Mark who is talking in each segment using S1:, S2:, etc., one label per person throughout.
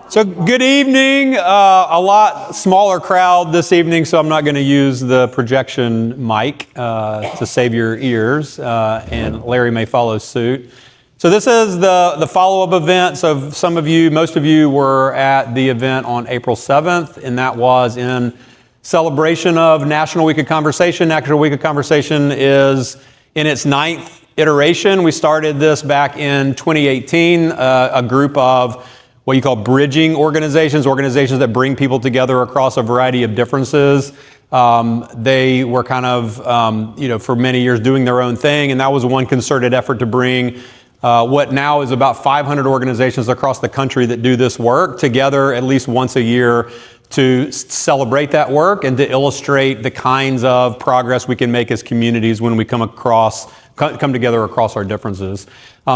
S1: So good evening. A lot smaller crowd this evening, so I'm not going to use the projection mic to save your ears, and Larry may follow suit. So this is the follow-up event. So some of you, most of you were at the event on April 7th, and that was in celebration of National Week of Conversation. National Week of Conversation is in its 9th iteration. We started this back in 2018, a group of what you call bridging organizations that bring people together across a variety of differences. They were kind of, for many years doing their own thing, and that was one concerted effort to bring what now is about 500 organizations across the country that do this work together at least once a year to celebrate that work and to illustrate the kinds of progress we can make as communities when we come together across our differences.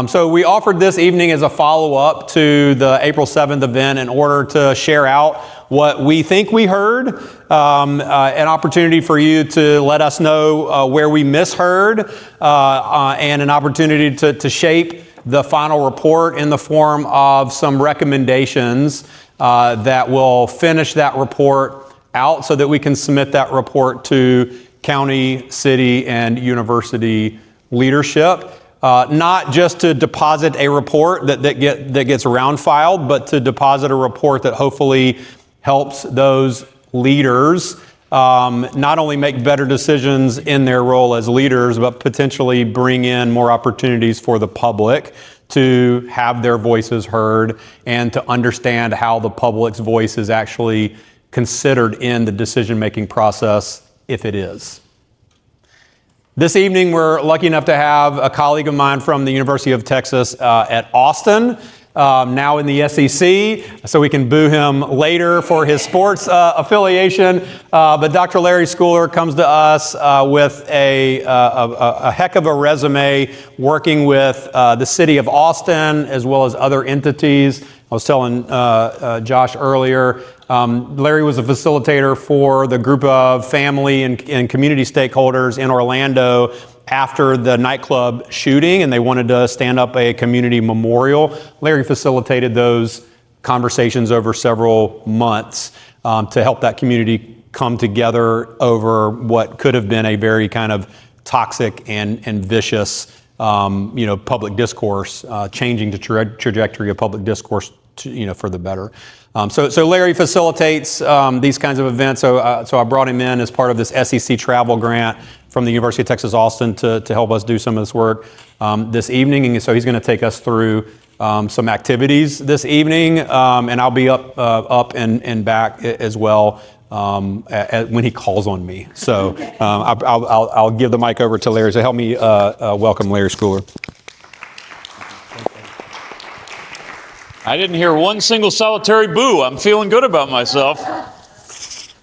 S1: So we offered this evening as a follow-up to the April 7th event in order to share out what we think we heard, an opportunity for you to let us know where we misheard, and an opportunity to shape the final report in the form of some recommendations that will finish that report out so that we can submit that report to county, city, and university leadership. Not just to deposit a report that gets round filed, but to deposit a report that hopefully helps those leaders not only make better decisions in their role as leaders, but potentially bring in more opportunities for the public to have their voices heard and to understand how the public's voice is actually considered in the decision-making process, if it is. This evening, we're lucky enough to have a colleague of mine from the University of Texas at Austin, now in the SEC, so we can boo him later for his sports affiliation. But Dr. Larry Schooler comes to us with a heck of a resume working with the city of Austin as well as other entities. I was telling Josh earlier, Larry was a facilitator for the group of family and community stakeholders in Orlando after the nightclub shooting, and they wanted to stand up a community memorial. Larry facilitated those conversations over several months to help that community come together over what could have been a very kind of toxic and vicious public discourse, changing the trajectory of public discourse for the better. So Larry facilitates these kinds of events. So I brought him in as part of this SEC travel grant from the University of Texas Austin to help us do some of this work this evening. And so he's going to take us through some activities this evening, and I'll be up and back as well when he calls on me. So I'll give the mic over to Larry. So help me welcome Larry Schooler.
S2: I didn't hear one single solitary boo. I'm feeling good about myself.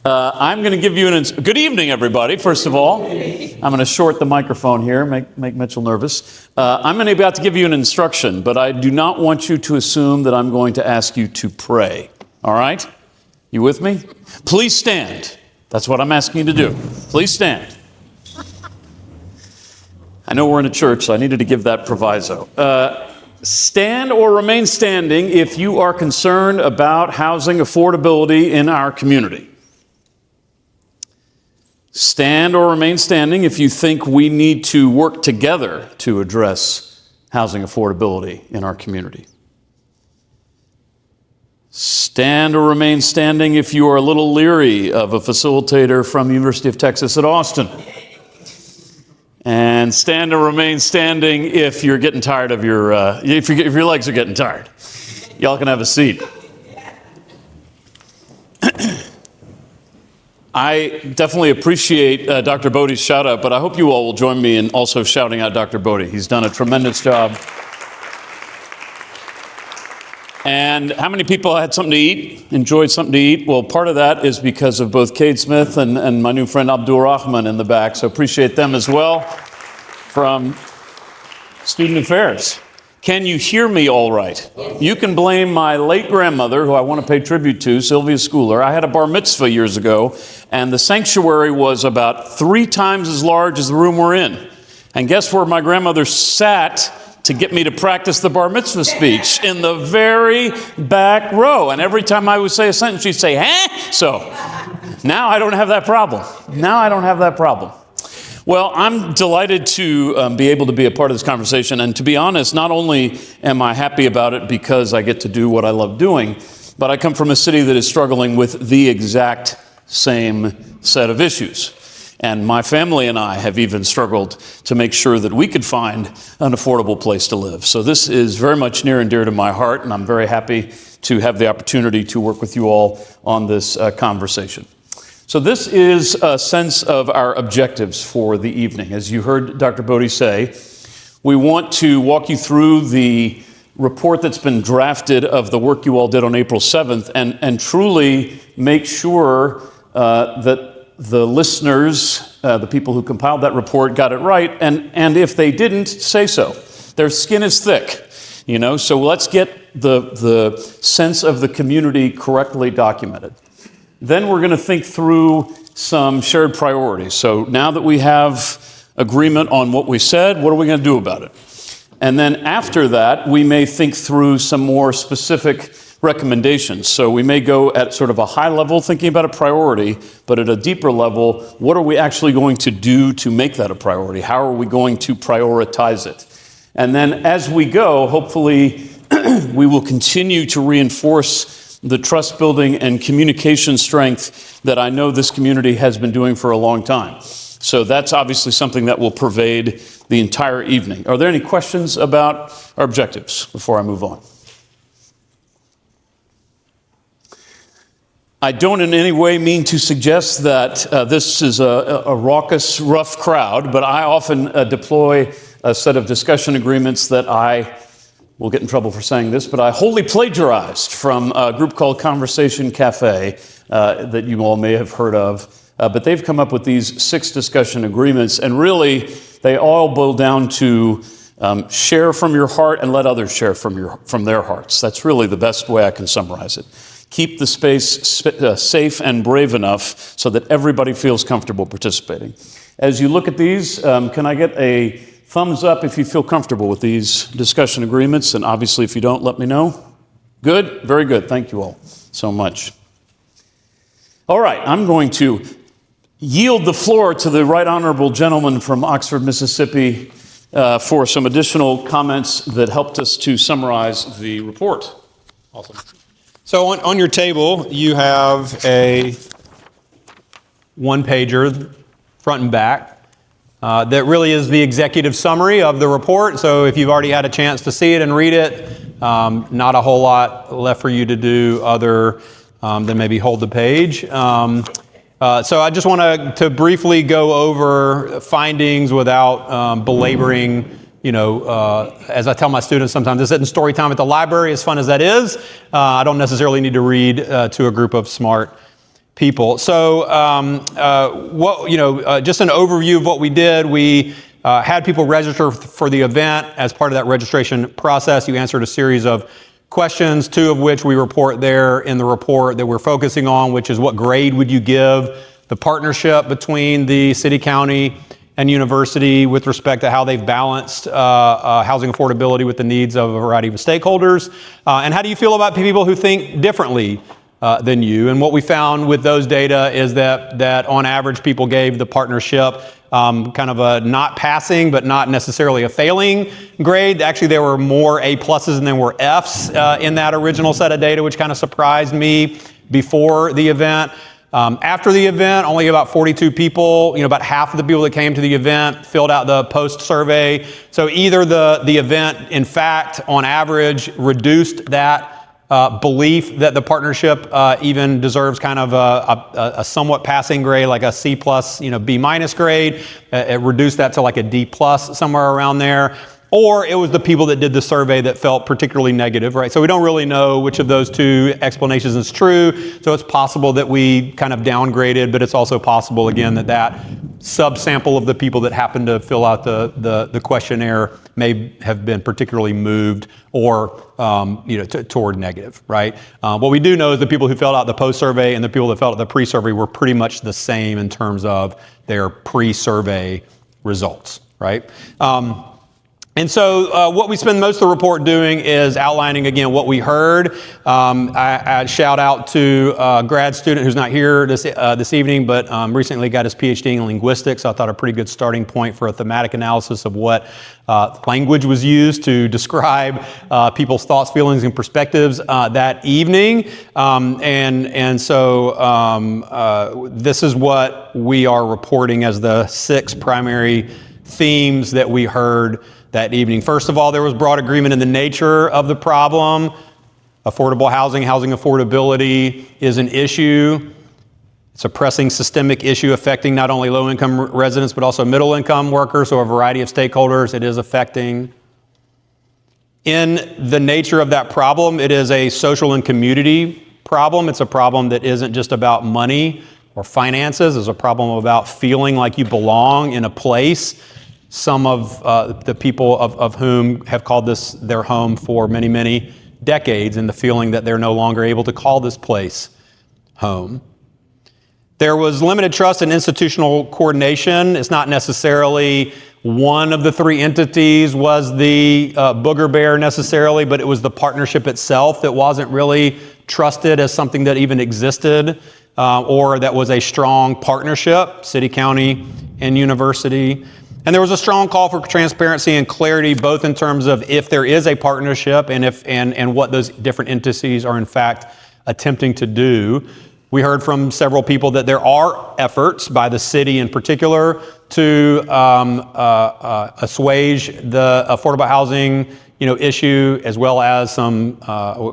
S2: I'm going to give you good evening, everybody, first of all. I'm going to short the microphone here, make Mitchell nervous. I'm going to be about to give you an instruction, but I do not want you to assume that I'm going to ask you to pray. All right? You with me? Please stand. That's what I'm asking you to do. Please stand. I know we're in a church, so I needed to give that proviso. Stand or remain standing if you are concerned about housing affordability in our community. Stand or remain standing if you think we need to work together to address housing affordability in our community. Stand or remain standing if you are a little leery of a facilitator from the University of Texas at Austin. And stand or remain standing if you're getting tired of if your legs are getting tired. Y'all can have a seat. I definitely appreciate Dr. Bodie's shout out, but I hope you all will join me in also shouting out Dr. Bodie. He's done a tremendous job. And how many people had something to eat, enjoyed something to eat? Well, part of that is because of both Cade Smith and my new friend Abdul Rahman in the back, so appreciate them as well from Student Affairs. Can you hear me all right? You can blame my late grandmother, who I want to pay tribute to, Sylvia Schooler. I had a bar mitzvah years ago, and the sanctuary was about 3 times as large as the room we're in. And guess where my grandmother sat to get me to practice the bar mitzvah speech in the very back row. And every time I would say a sentence, she'd say, huh? So now I don't have that problem. Well, I'm delighted to be able to be a part of this conversation. And to be honest, not only am I happy about it because I get to do what I love doing, but I come from a city that is struggling with the exact same set of issues. And my family and I have even struggled to make sure that we could find an affordable place to live. So this is very much near and dear to my heart, and I'm very happy to have the opportunity to work with you all on this conversation. So this is a sense of our objectives for the evening. As you heard Dr. Bodie say, we want to walk you through the report that's been drafted of the work you all did on April 7th and truly make sure that the listeners, the people who compiled that report, got it right. And if they didn't, say so. Their skin is thick, so let's get the sense of the community correctly documented. Then we're going to think through some shared priorities. So now that we have agreement on what we said, what are we going to do about it? And then after that, we may think through some more specific recommendations. So we may go at sort of a high level thinking about a priority, but at a deeper level, what are we actually going to do to make that a priority? How are we going to prioritize it? And then as we go, hopefully we will continue to reinforce the trust building and communication strength that I know this community has been doing for a long time. So that's obviously something that will pervade the entire evening. Are there any questions about our objectives before I move on? I don't in any way mean to suggest that this is a raucous, rough crowd, but I often deploy a set of discussion agreements that we'll get in trouble for saying this, but I wholly plagiarized from a group called Conversation Cafe that you all may have heard of. But they've come up with these 6 discussion agreements, and really they all boil down to share from your heart and let others share from their hearts. That's really the best way I can summarize it. Keep the space safe and brave enough so that everybody feels comfortable participating. As you look at these, can I get a thumbs up if you feel comfortable with these discussion agreements? And obviously, if you don't, let me know. Good? Very good. Thank you all so much. All right, I'm going to yield the floor to the right honorable gentleman from Oxford, Mississippi, for some additional comments that helped us to summarize the report.
S1: Awesome. So on your table, you have a one-pager, front and back, that really is the executive summary of the report. So if you've already had a chance to see it and read it, not a whole lot left for you to do other than maybe hold the page. So I just want to briefly go over findings without belaboring. As I tell my students sometimes, this isn't story time at the library, as fun as that is. I don't necessarily need to read to a group of smart people. So, just an overview of what we did. We had people register for the event. As part of that registration process, you answered a series of questions, 2 of which we report there in the report that we're focusing on, which is what grade would you give the partnership between the city, county, and university with respect to how they've balanced housing affordability with the needs of a variety of stakeholders. And how do you feel about people who think differently than you? And what we found with those data is that on average, people gave the partnership kind of a not passing, but not necessarily a failing grade. Actually, there were more A pluses than there were Fs in that original set of data, which kind of surprised me before the event. After the event, only about 42 people, about half of the people that came to the event filled out the post survey. So either the event, in fact, on average, reduced that belief that the partnership even deserves kind of a somewhat passing grade, like a C plus, B minus grade. It reduced that to like a D plus, somewhere around there. Or it was the people that did the survey that felt particularly negative, right? So we don't really know which of those 2 explanations is true. So it's possible that we kind of downgraded, but it's also possible, again, that subsample of the people that happened to fill out the questionnaire may have been particularly moved or toward negative, right? What we do know is the people who filled out the post-survey and the people that filled out the pre-survey were pretty much the same in terms of their pre-survey results, right? And so what we spend most of the report doing is outlining, again, what we heard. I shout out to a grad student who's not here this evening, but recently got his PhD in linguistics. I thought a pretty good starting point for a thematic analysis of what language was used to describe people's thoughts, feelings, and perspectives that evening. So this is what we are reporting as the 6 primary themes that we heard that evening. First of all, there was broad agreement in the nature of the problem. Affordable housing, housing affordability is an issue. It's a pressing systemic issue affecting not only low-income residents, but also middle-income workers, so a variety of stakeholders it is affecting. In the nature of that problem, it is a social and community problem. It's a problem that isn't just about money or finances. It's a problem about feeling like you belong in a place. Some of the people of whom have called this their home for many, many decades, and the feeling that they're no longer able to call this place home. There was limited trust and institutional coordination. It's not necessarily one of the 3 entities was the booger bear necessarily, but it was the partnership itself that wasn't really trusted as something that even existed or that was a strong partnership, city, county, and university. And there was a strong call for transparency and clarity, both in terms of if there is a partnership and what those different entities are in fact attempting to do. We heard from several people that there are efforts by the city in particular to assuage the affordable housing issue, as well as some,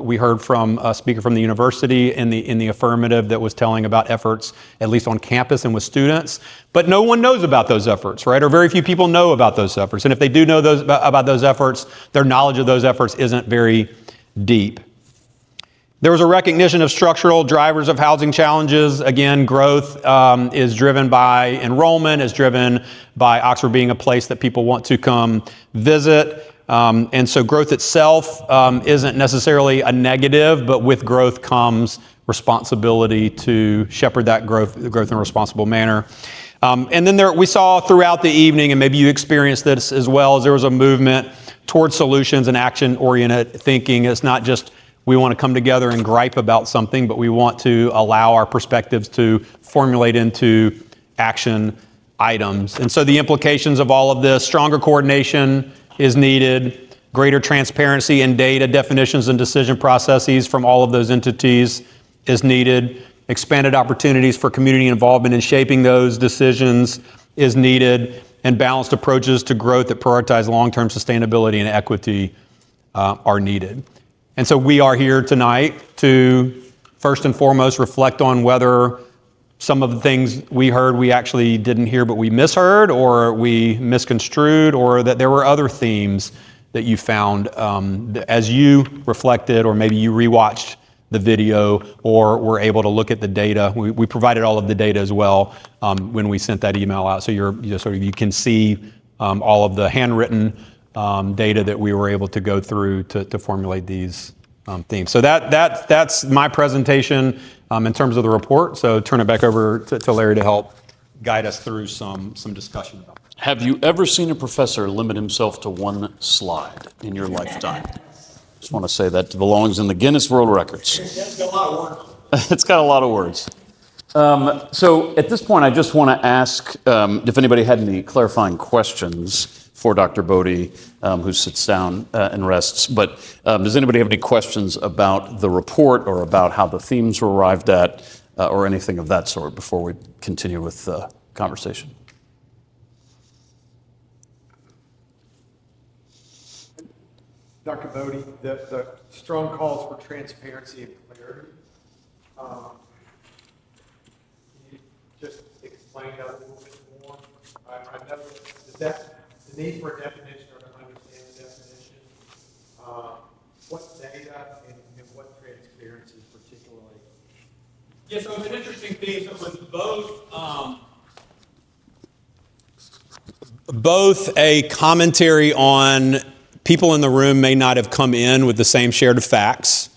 S1: we heard from a speaker from the university in the affirmative that was telling about efforts, at least on campus and with students. But no one knows about those efforts, right? Or very few people know about those efforts. And if they do know about those efforts, their knowledge of those efforts isn't very deep. There was a recognition of structural drivers of housing challenges. Again, growth is driven by enrollment, is driven by Oxford being a place that people want to come visit. And so growth itself isn't necessarily a negative, but with growth comes responsibility to shepherd that growth in a responsible manner. And then we saw throughout the evening, and maybe you experienced this as well, as there was a movement towards solutions and action-oriented thinking. It's not just we want to come together and gripe about something, but we want to allow our perspectives to formulate into action items. And so the implications of all of this: stronger coordination is needed, greater transparency in data, definitions, and decision processes from all of those entities is needed, expanded opportunities for community involvement in shaping those decisions is needed, and balanced approaches to growth that prioritize long-term sustainability and equity are needed. And so we are here tonight to first and foremost reflect on whether some of the things we heard we actually didn't hear but we misheard, or we misconstrued, or that there were other themes that you found as you reflected, or maybe you rewatched the video or were able to look at the data. We provided all of the data as well when we sent that email out, so you can see all of the handwritten data that we were able to go through to formulate these themes. So that's my presentation in terms of the report. So turn it back over to Larry to help guide us through some discussion about it.
S2: Have you ever seen a professor limit himself to 1 slide in your lifetime? Just want to say that belongs in the Guinness World Records.
S1: It's got a lot of words.
S2: It's got a lot of words. So at this point, I just want to ask if anybody had any clarifying questions for Dr. Bodie, who sits down and rests. But does anybody have any questions about the report or about how the themes were arrived at or anything of that sort before we continue with the conversation?
S3: Dr. Bodie, the strong calls for transparency and clarity. Can you just explain that a little bit more? I know the need for a definition or to understand the definition. What data and what transparency particularly?
S1: Yeah, so it's an interesting theme. So it was both a commentary on people in the room may not have come in with the same shared facts,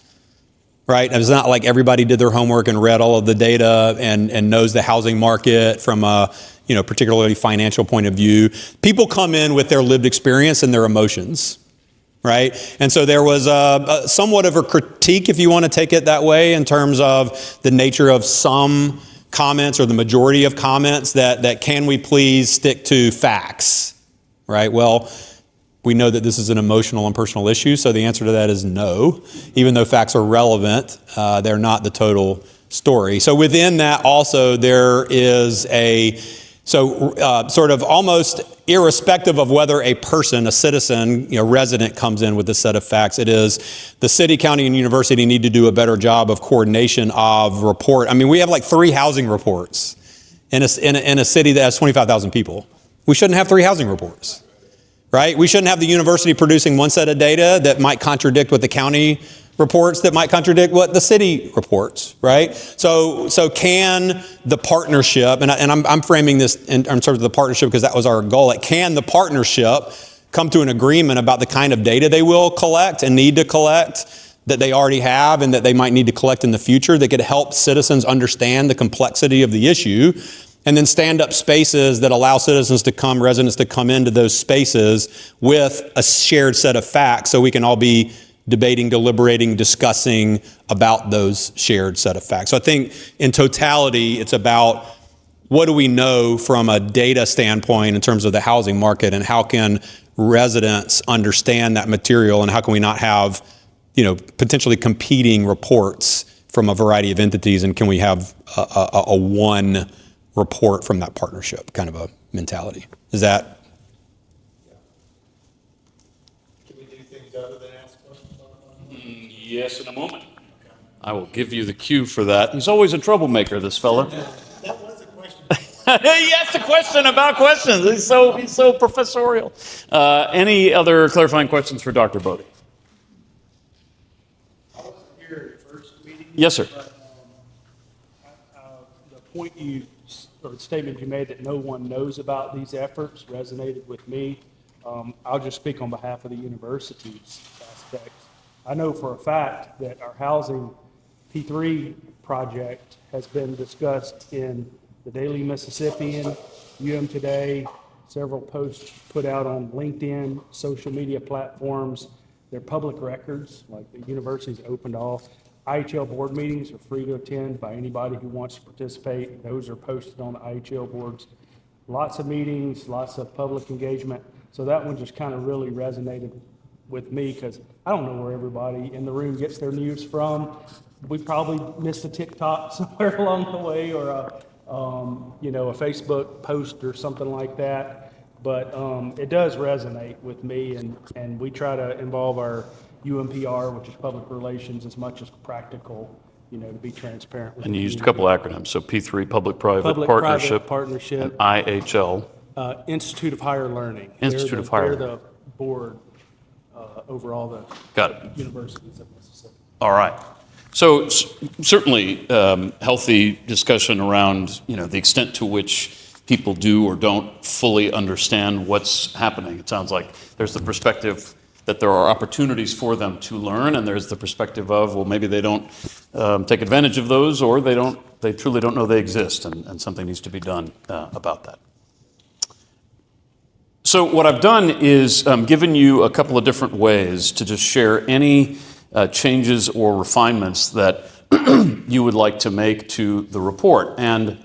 S1: right? It's not like everybody did their homework and read all of the data and knows the housing market from a, particularly financial point of view. People come in with their lived experience and their emotions, right? And so there was a somewhat of a critique, if you want to take it that way, in terms of the nature of some comments or the majority of comments that can we please stick to facts, right? Well, we know that this is an emotional and personal issue, so the answer to that is no. Even though facts are relevant, they're not the total story. So within that also there is sort of almost irrespective of whether a person, a citizen, resident comes in with a set of facts, it is the city, county, and university need to do a better job of coordination of report. I mean, we have like 3 housing reports in a city that has 25,000 people. We shouldn't have 3 housing reports, right? We shouldn't have the university producing one set of data that might contradict what the county reports, that might contradict what the city reports, right? So can the partnership, and I'm framing this in terms of the partnership because that was our goal, can the partnership come to an agreement about the kind of data they will collect and need to collect that they already have and that they might need to collect in the future that could help citizens understand the complexity of the issue, and then stand up spaces that allow residents to come into those spaces with a shared set of facts so we can all be debating, deliberating, discussing about those shared set of facts. So I think in totality, it's about what do we know from a data standpoint in terms of the housing market, and how can residents understand that material, and how can we not have, potentially competing reports from a variety of entities, and can we have a one report from that partnership kind of a mentality? Is that?
S2: Yes, in a moment. I will give you the cue for that. He's always a troublemaker, this fella.
S3: That was a question.
S2: He asked a question about questions. He's so professorial. Any other clarifying questions for Dr. Bodie?
S4: I wasn't here at the first meeting.
S2: Yes, sir.
S4: But the point or the statement you made that no one knows about these efforts resonated with me. I'll just speak on behalf of the university's aspects. I know for a fact that our housing P3 project has been discussed in the Daily Mississippian, Today, several posts put out on LinkedIn, social media platforms. They're public records, like the university's open to all. IHL board meetings are free to attend by anybody who wants to participate. Those are posted on the IHL boards. Lots of meetings, lots of public engagement. So that one just kind of really resonated with me because I don't know where everybody in the room gets their news from. We probably missed a TikTok somewhere along the way, or a Facebook post or something like that. But it does resonate with me, and we try to involve our UMPR, which is public relations, as much as practical, to be transparent with
S2: And you
S4: the
S2: used a couple
S4: community.
S2: acronyms, so P3, Public-Private
S4: Public-private
S2: Partnership,
S4: partnership,
S2: and IHL.
S4: Institute of Higher Learning.
S2: Institute of Higher
S4: They're the board over all the
S2: Got it.
S4: universities of Mississippi.
S2: All right. So certainly healthy discussion around, the extent to which people do or don't fully understand what's happening. It sounds like there's the perspective that there are opportunities for them to learn, and there's the perspective of, well, maybe they don't take advantage of those, or they truly don't know they exist, and something needs to be done about that. So what I've done is given you a couple of different ways to just share any changes or refinements that you would like to make to the report. And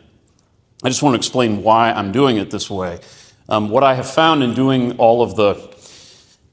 S2: I just want to explain why I'm doing it this way. What I have found in doing all of the,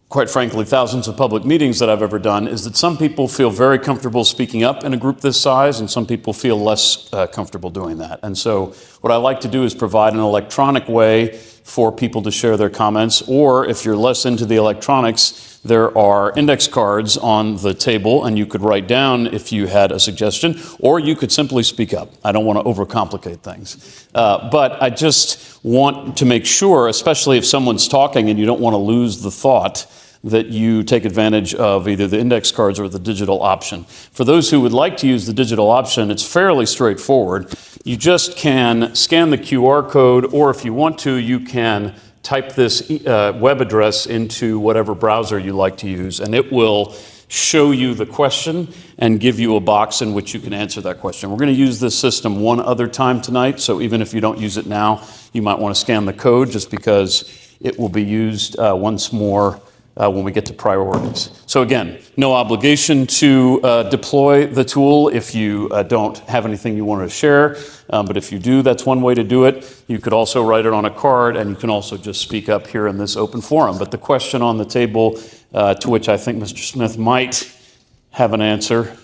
S2: quite frankly, thousands of public meetings that I've ever done is that some people feel very comfortable speaking up in a group this size, and some people feel less comfortable doing that. And so what I like to do is provide an electronic way for people to share their comments, or if you're less into the electronics, there are index cards on the table, and you could write down if you had a suggestion, or you could simply speak up. I don't want to overcomplicate things. But I just want to make sure, especially if someone's talking and you don't want to lose the thought, that you take advantage of either the index cards or the digital option. For those who would like to use the digital option, it's fairly straightforward. You just can scan the QR code, or if you want to, you can type this web address into whatever browser you like to use, and it will show you the question and give you a box in which you can answer that question. We're going to use this system one other time tonight, so even if you don't use it now, you might want to scan the code just because it will be used once more when we get to priorities. So again, no obligation to deploy the tool if you don't have anything you want to share, but if you do, that's one way to do it. You could also write it on a card, and you can also just speak up here in this open forum. But the question on the table, to which I think Mr. Smith might have an answer,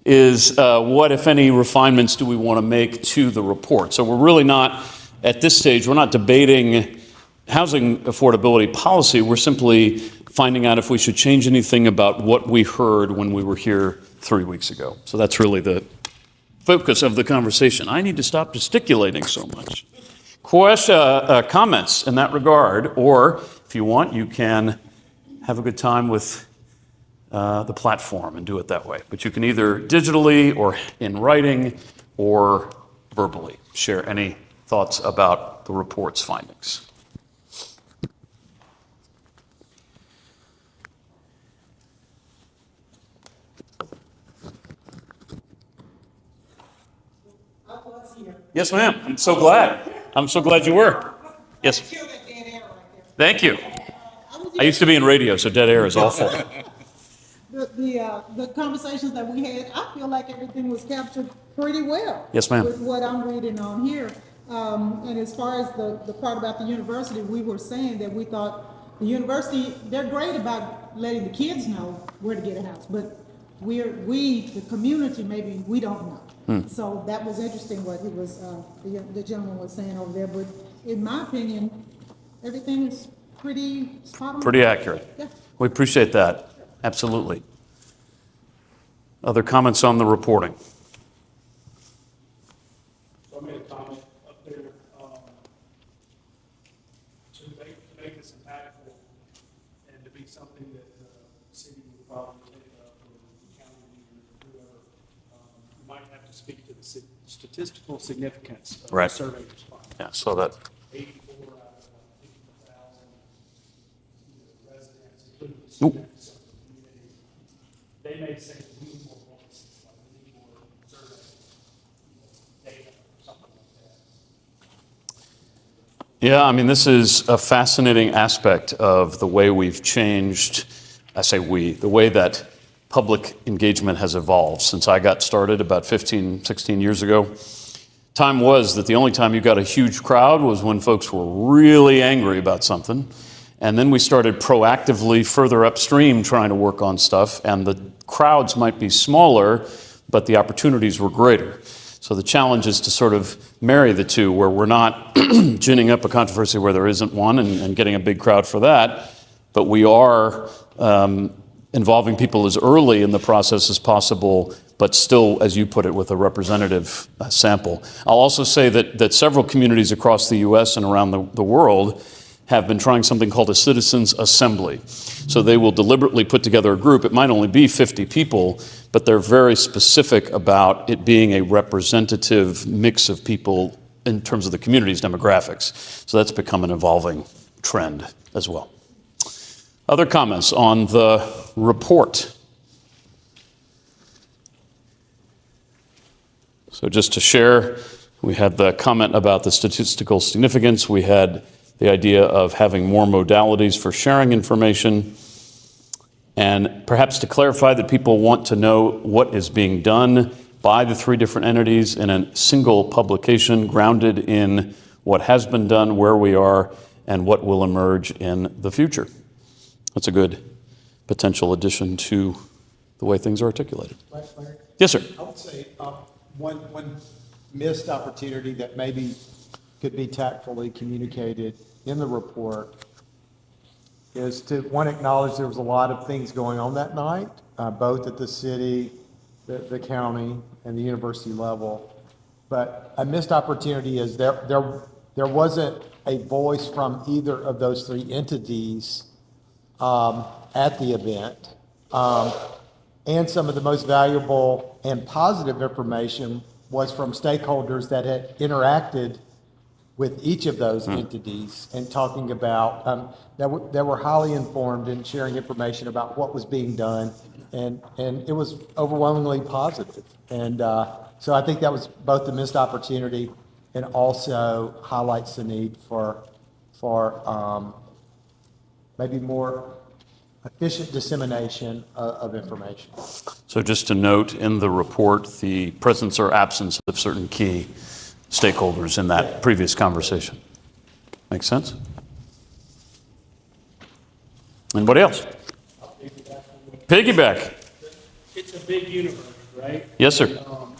S2: is what, if any, refinements do we want to make to the report? So we're really not, at this stage, we're not debating housing affordability policy. We're simply finding out if we should change anything about what we heard when we were here 3 weeks ago. So that's really the focus of the conversation. I need to stop gesticulating so much. Comments in that regard, or if you want, you can have a good time with the platform and do it that way. But you can either digitally or in writing or verbally share any thoughts about the report's findings. Yes, ma'am. I'm so glad. I'm so glad you were. Yes. Thank you. I used to be in radio, so dead air is awful.
S5: The conversations that we had, I feel like everything was captured pretty well.
S2: Yes, ma'am.
S5: With what I'm reading on here. And as far as the part about the university, we were saying that we thought the university, they're great about letting the kids know where to get a house, but the community, maybe we don't know. So that was interesting what he was, the gentleman was saying over there, but in my opinion, everything is pretty spot on.
S2: Pretty accurate.
S5: Yeah.
S2: We appreciate that. Absolutely. Other comments on the reporting?
S4: So I made a comment up there, to make this impactful and to be something that the city would probably take up, or the county or whoever, you might have to speak to the statistical significance of
S2: Right.
S4: the survey response.
S2: Yeah, so that.
S4: 84 out of 50,000 residents, including the
S2: Oop.
S4: students of the community, they may say we need more voices, like we need more survey data or something like that.
S2: Yeah, I mean, this is a fascinating aspect of the way we've changed, I say we, the way that public engagement has evolved since I got started about 15, 16 years ago. Time was that the only time you got a huge crowd was when folks were really angry about something. And then we started proactively further upstream trying to work on stuff, and the crowds might be smaller, but the opportunities were greater. So the challenge is to sort of marry the two, where we're not ginning up a controversy where there isn't one and getting a big crowd for that, but we are involving people as early in the process as possible, but still, as you put it, with a representative sample. I'll also say that several communities across the U.S. and around the world have been trying something called a citizens' assembly. So they will deliberately put together a group. It might only be 50 people, but they're very specific about it being a representative mix of people in terms of the community's demographics. So that's become an evolving trend as well. Other comments on the report? So just to share, we had the comment about the statistical significance. We had the idea of having more modalities for sharing information, and perhaps to clarify that people want to know what is being done by the three different entities in a single publication grounded in what has been done, where we are, and what will emerge in the future. That's a good potential addition to the way things are articulated.
S3: Larry?
S2: Yes, sir.
S3: I would say one missed opportunity that maybe could be tactfully communicated in the report is to, one, acknowledge there was a lot of things going on that night, both at the city, the county, and the university level. But a missed opportunity is there wasn't a voice from either of those three entities at the event. And some of the most valuable and positive information was from stakeholders that had interacted with each of those entities and talking about, that were highly informed and sharing information about what was being done. And it was overwhelmingly positive. And so I think that was both a missed opportunity and also highlights the need for maybe more efficient dissemination of information.
S2: So just to note in the report, the presence or absence of certain key stakeholders in that previous conversation. Make sense? Anybody else? Piggyback.
S4: It's a big universe, right?
S2: Yes, sir.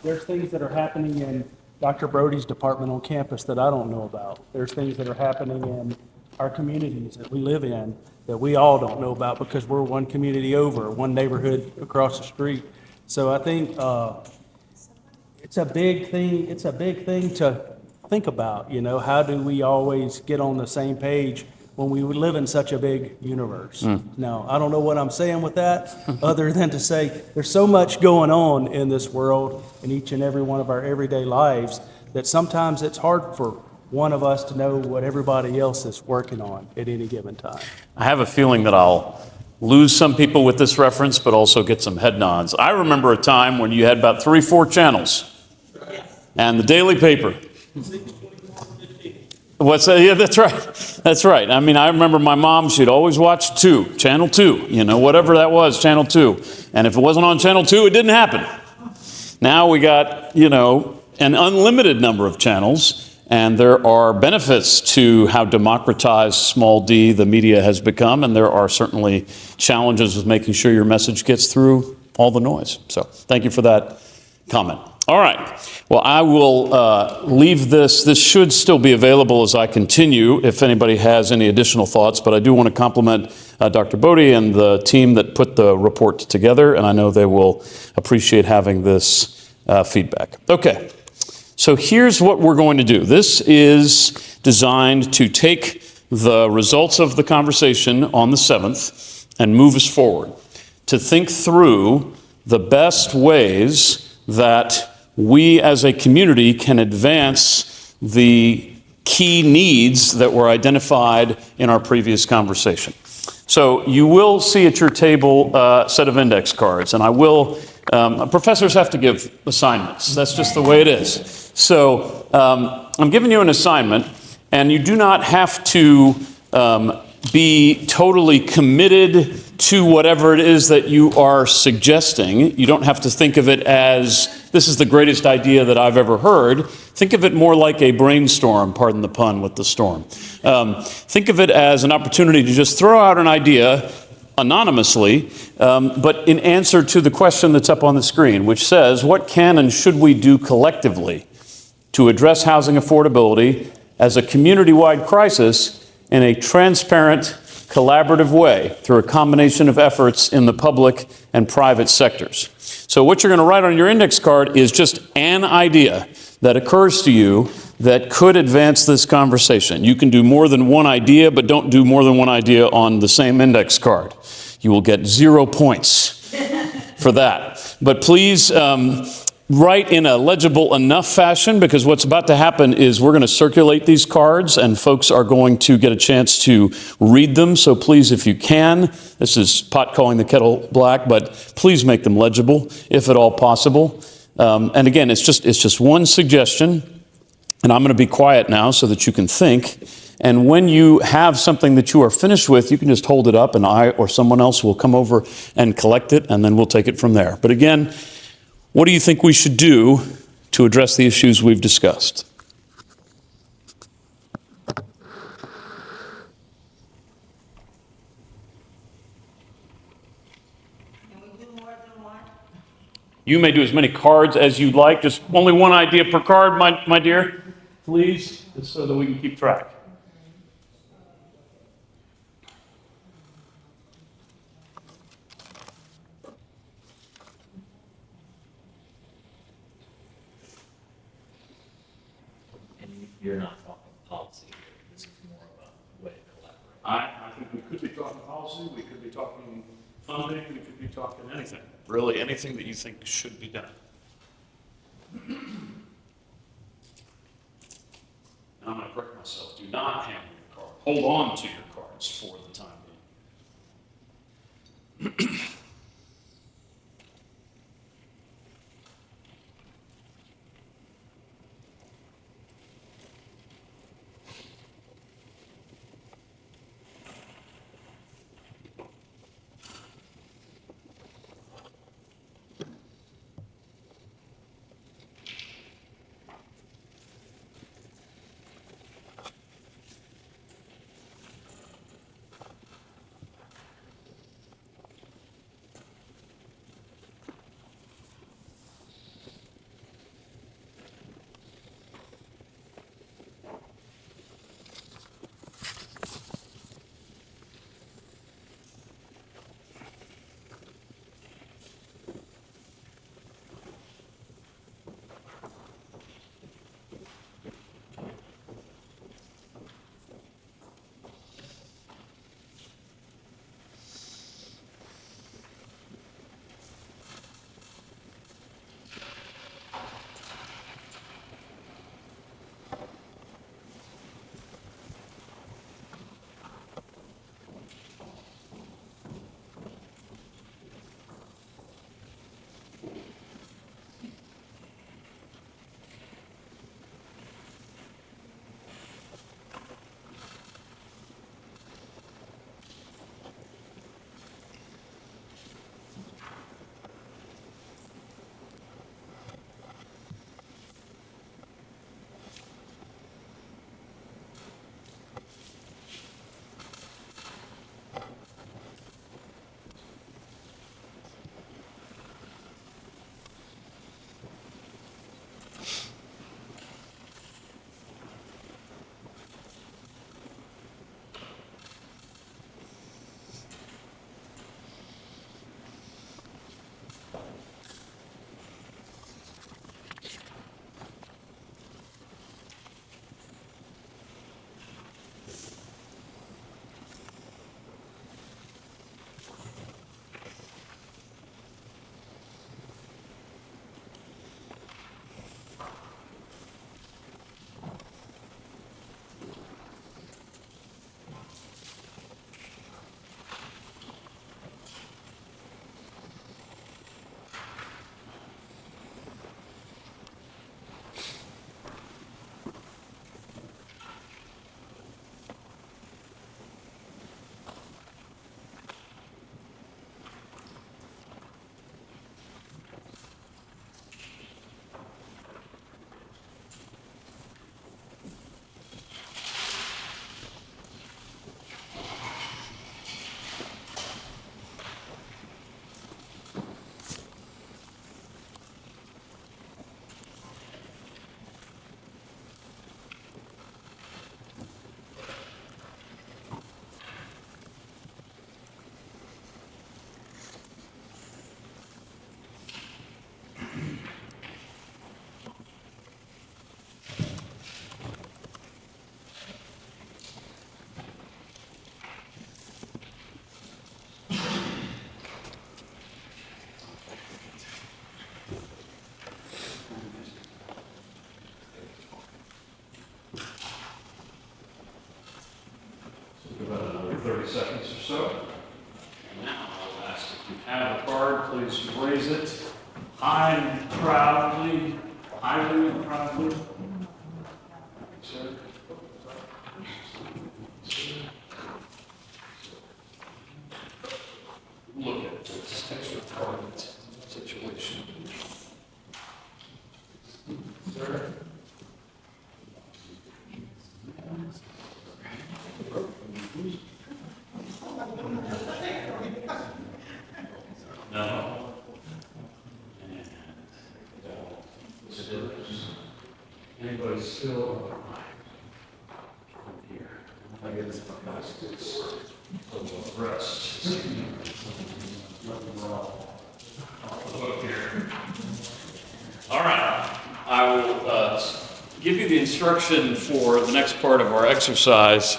S4: There's things that are happening in Dr. Brody's department on campus that I don't know about. There's things that are happening in our communities that we live in that we all don't know about because we're one community over, one neighborhood across the street. So I think it's a big thing. It's a big thing to think about. You know, how do we always get on the same page when we live in such a big universe? Now, I don't know what I'm saying with that, other than to say there's so much going on in this world in each and every one of our everyday lives that sometimes it's hard for one of us to know what everybody else is working on at any given time.
S2: I have a feeling that I'll lose some people with this reference, but also get some head nods. I remember a time when you had about 3, 4 channels and the daily paper. What's that? Yeah, that's right. That's right. I mean, I remember my mom, she'd always watch Channel 2, you know, whatever that was, Channel 2. And if it wasn't on Channel 2, it didn't happen. Now we got, you know, an unlimited number of channels. And there are benefits to how democratized, small d, the media has become, and there are certainly challenges with making sure your message gets through all the noise. So thank you for that comment. All right. Well, I will leave this. This should still be available as I continue if anybody has any additional thoughts, but I do want to compliment Dr. Bodie and the team that put the report together, and I know they will appreciate having this feedback. Okay. So here's what we're going to do. This is designed to take the results of the conversation on the 7th and move us forward, to think through the best ways that we as a community can advance the key needs that were identified in our previous conversation. So you will see at your table a set of index cards, and I will, professors have to give assignments. That's just the way it is. So I'm giving you an assignment, and you do not have to be totally committed to whatever it is that you are suggesting. You don't have to think of it as, this is the greatest idea that I've ever heard. Think of it more like a brainstorm, pardon the pun with the storm. Think of it as an opportunity to just throw out an idea anonymously, but in answer to the question that's up on the screen, which says, what can and should we do collectively to address housing affordability as a community-wide crisis in a transparent, collaborative way through a combination of efforts in the public and private sectors? So what you're going to write on your index card is just an idea that occurs to you that could advance this conversation. You can do more than one idea, but don't do more than one idea on the same index card. You will get 0 points for that. But please write in a legible enough fashion, because what's about to happen is we're going to circulate these cards and folks are going to get a chance to read them. So please, if you can, this is pot calling the kettle black, but please make them legible if at all possible. And again, it's just one suggestion, and I'm going to be quiet now so that you can think. And when you have something that you are finished with, you can just hold it up and I or someone else will come over and collect it, and then we'll take it from there. But again, what do you think we should do to address the issues we've discussed?
S6: Can we do more than one?
S2: You may do as many cards as you'd like, just only one idea per card, my dear, please, just so that we can keep track.
S7: You're not talking policy here. This is more of a way to collaborate.
S2: I think we could be talking policy, we could be talking funding, we could be talking anything. Really, anything that you think should be done. And I'm going to correct myself. Do not hand me your card. Hold on to your cards for the time being. About another 30 seconds or so. And now I'll ask if you have a card, please raise it high and proudly, highly and proudly. Sir. Look at this extra card situation. Sir. No. And anybody still here? I get this rest. Nothing wrong. Off the hook here. All right. I will give you the instruction for the next part of our exercise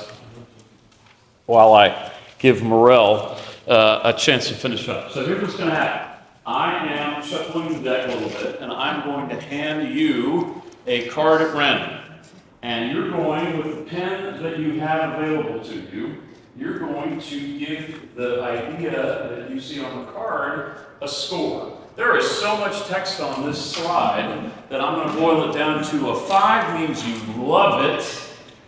S2: while I give Morel a chance to finish up. So here's what's going to happen. I am shuffling the deck a little bit, and I'm going to hand you a card at random. And you're going, with the pen that you have available to you, you're going to give the idea that you see on the card a score. There is so much text on this slide that I'm going to boil it down to a 5 means you love it,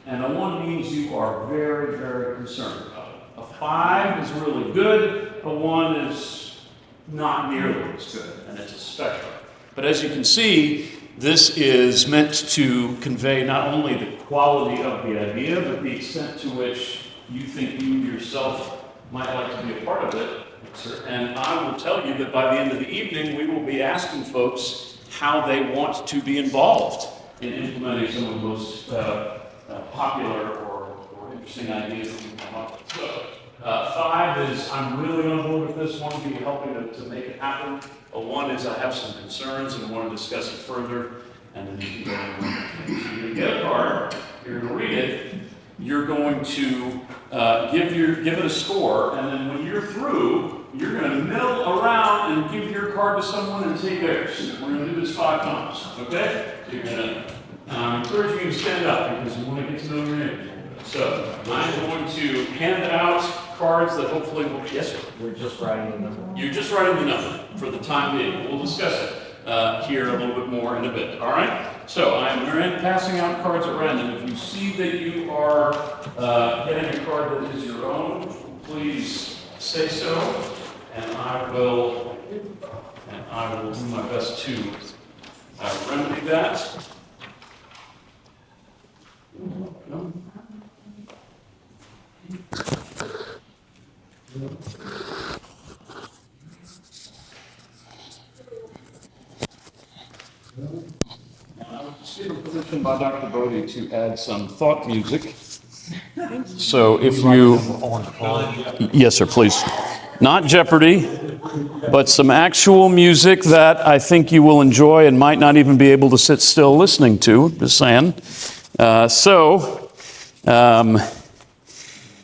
S2: and a 1 means you are very, very concerned about it. A 5 is really good, a 1 is not nearly as good, and it's a spectrum. But as you can see, this is meant to convey not only the quality of the idea, but the extent to which you think you yourself might like to be a part of it. And I will tell you that by the end of the evening, we will be asking folks how they want to be involved in implementing some of the most popular or interesting ideas that we can come up with. So, 5 is, I'm really on board with this. 1 be helping to make it happen. A 1 is, I have some concerns and I want to discuss it further. And then you can go in. So you're going to get a card, you're going to read it, you're going to give it a score, and then when you're through, you're going to middle around and give your card to someone and take theirs. We're going to do this 5 times, okay? So you're going to, I'm encouraging you to stand up because we want to get to know your neighbors. So I'm going to hand out cards that hopefully will be, yes, sir?
S7: We're just writing the number.
S2: You're just writing the number for the time being. We'll discuss it here a little bit more in a bit, all right? So I'm passing out cards at random. If you see that you are getting a card that is your own, please say so, and I will do my best to remedy that. No? I was just given permission by Dr. Bodie to add some thought music. So if you, yes, sir, please. Not Jeopardy, but some actual music that I think you will enjoy and might not even be able to sit still listening to, just saying.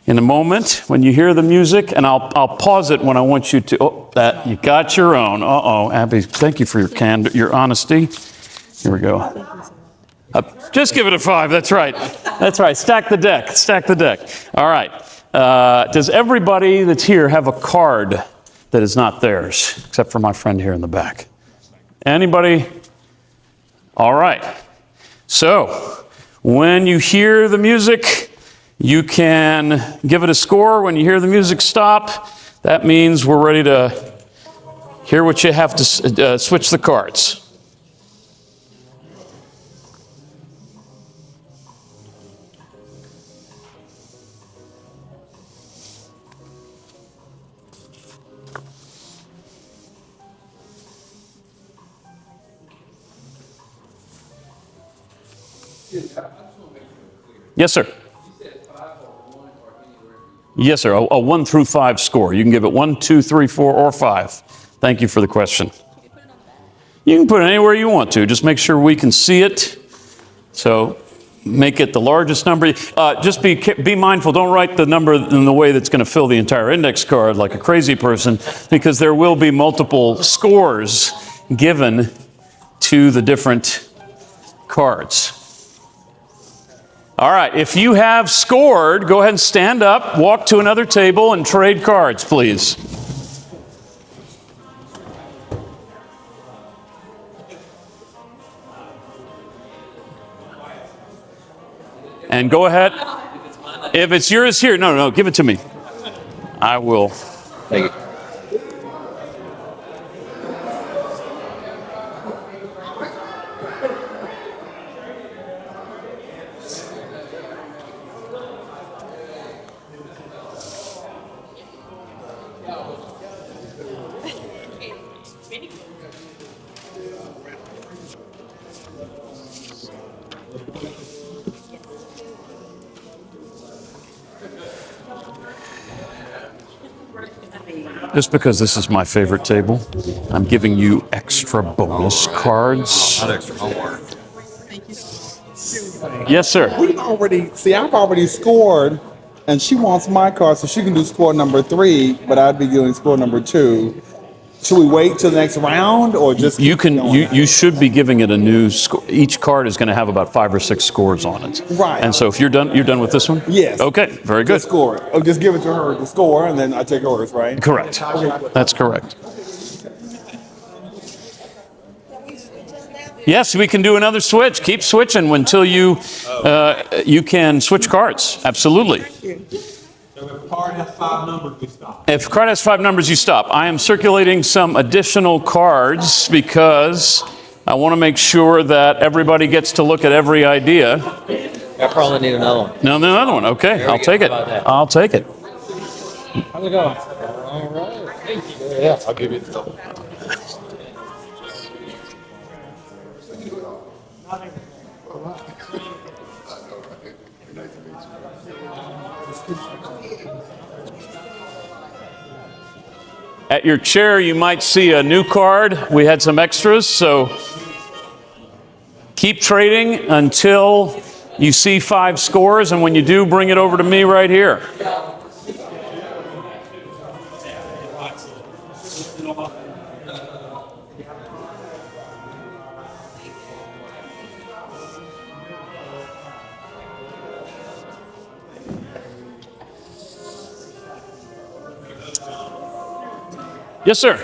S2: In a moment, when you hear the music, and I'll pause it when I want you to, that, you got your own. Abby, thank you for your candor, your honesty. Here we go. Just give it a 5, that's right. That's right, stack the deck, stack the deck. All right, does everybody that's here have a card that is not theirs, except for my friend here in the back? Anybody? All right, so when you hear the music, you can give it a score. When you hear the music stop, that means we're ready to hear what you have to switch the cards. Yes, sir. Yes, sir. A 1 through 5 score. You can give it 1, 2, 3, 4, or 5. Thank you for the question. You can put it anywhere you want to. Just make sure we can see it. So make it the largest number. Just be mindful. Don't write the number in the way that's going to fill the entire index card like a crazy person, because there will be multiple scores given to the different cards. All right, if you have scored, go ahead and stand up, walk to another table, and trade cards, please. And go ahead. If it's yours here, no, give it to me. I will. Thank you. Just because this is my favorite table, I'm giving you extra bonus cards.
S8: Not extra homework.
S2: Yes, sir.
S8: I've already scored, and she wants my card, so she can do score number 3, but I'd be doing score number 2. should we wait till the next round or just
S2: You
S8: keep going?
S2: you should be giving it a new score. Each card is going to have about 5 or 6 scores on it.
S8: Right.
S2: And so if you're done with this one?
S8: Yes.
S2: Okay, very good.
S8: Just score it. Or just give it to her, the score, and then I take hers, right?
S2: Correct. That's correct. Yes, we can do another switch. Keep switching until you can switch cards. Absolutely.
S3: So if a card has 5 numbers, we stop.
S2: If a card has 5 numbers, you stop. I am circulating some additional cards because I want to make sure that everybody gets to look at every idea.
S7: I probably need another one.
S2: No, another one. Okay,
S7: There we
S2: I'll
S7: go.
S2: take it.
S7: How about that?
S2: I'll take it.
S7: How's it going? All right. Thank you. Yeah, I'll give you the double.
S2: At your chair, you might see a new card. We had some extras, so keep trading until you see 5 scores, and when you do, bring it over to me right here. Yes, sir.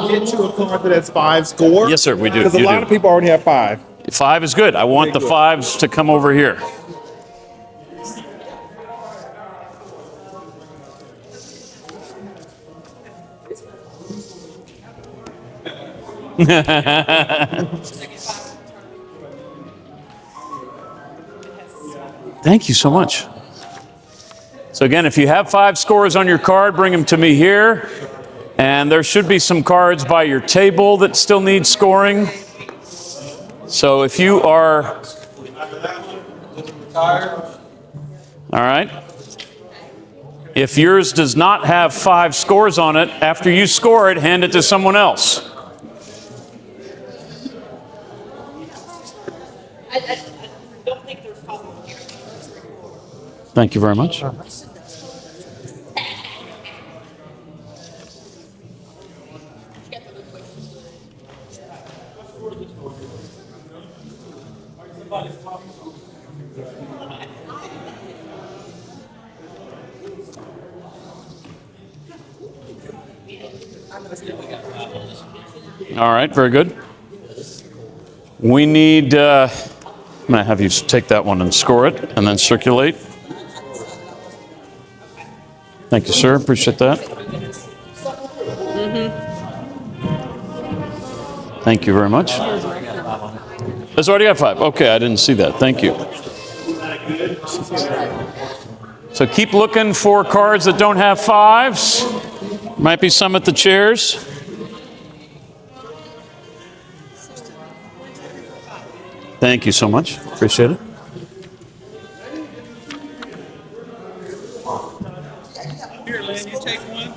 S8: Get you a card that has 5 scores?
S2: Yes, sir, we do.
S8: Because a
S2: You
S8: lot
S2: do.
S8: of people already have 5.
S2: 5 is good. I want the 5s to come over here. Thank you so much. So again, if you have 5 scores on your card, bring them to me here. And there should be some cards by your table that still need scoring. So if you are... All right. If yours does not have 5 scores on it, after you score it, hand it to someone else.
S9: I don't think there's problem here.
S2: Thank you very much. All right, very good. We need, I'm going to have you take that one and score it and then circulate. Thank you, sir. Appreciate that. Thank you very much. It's already got 5. Okay, I didn't see that. Thank you. So keep looking for cards that don't have 5s. Might be some at the chairs. Thank you so much. Appreciate it.
S8: Here, Lynn, you take one.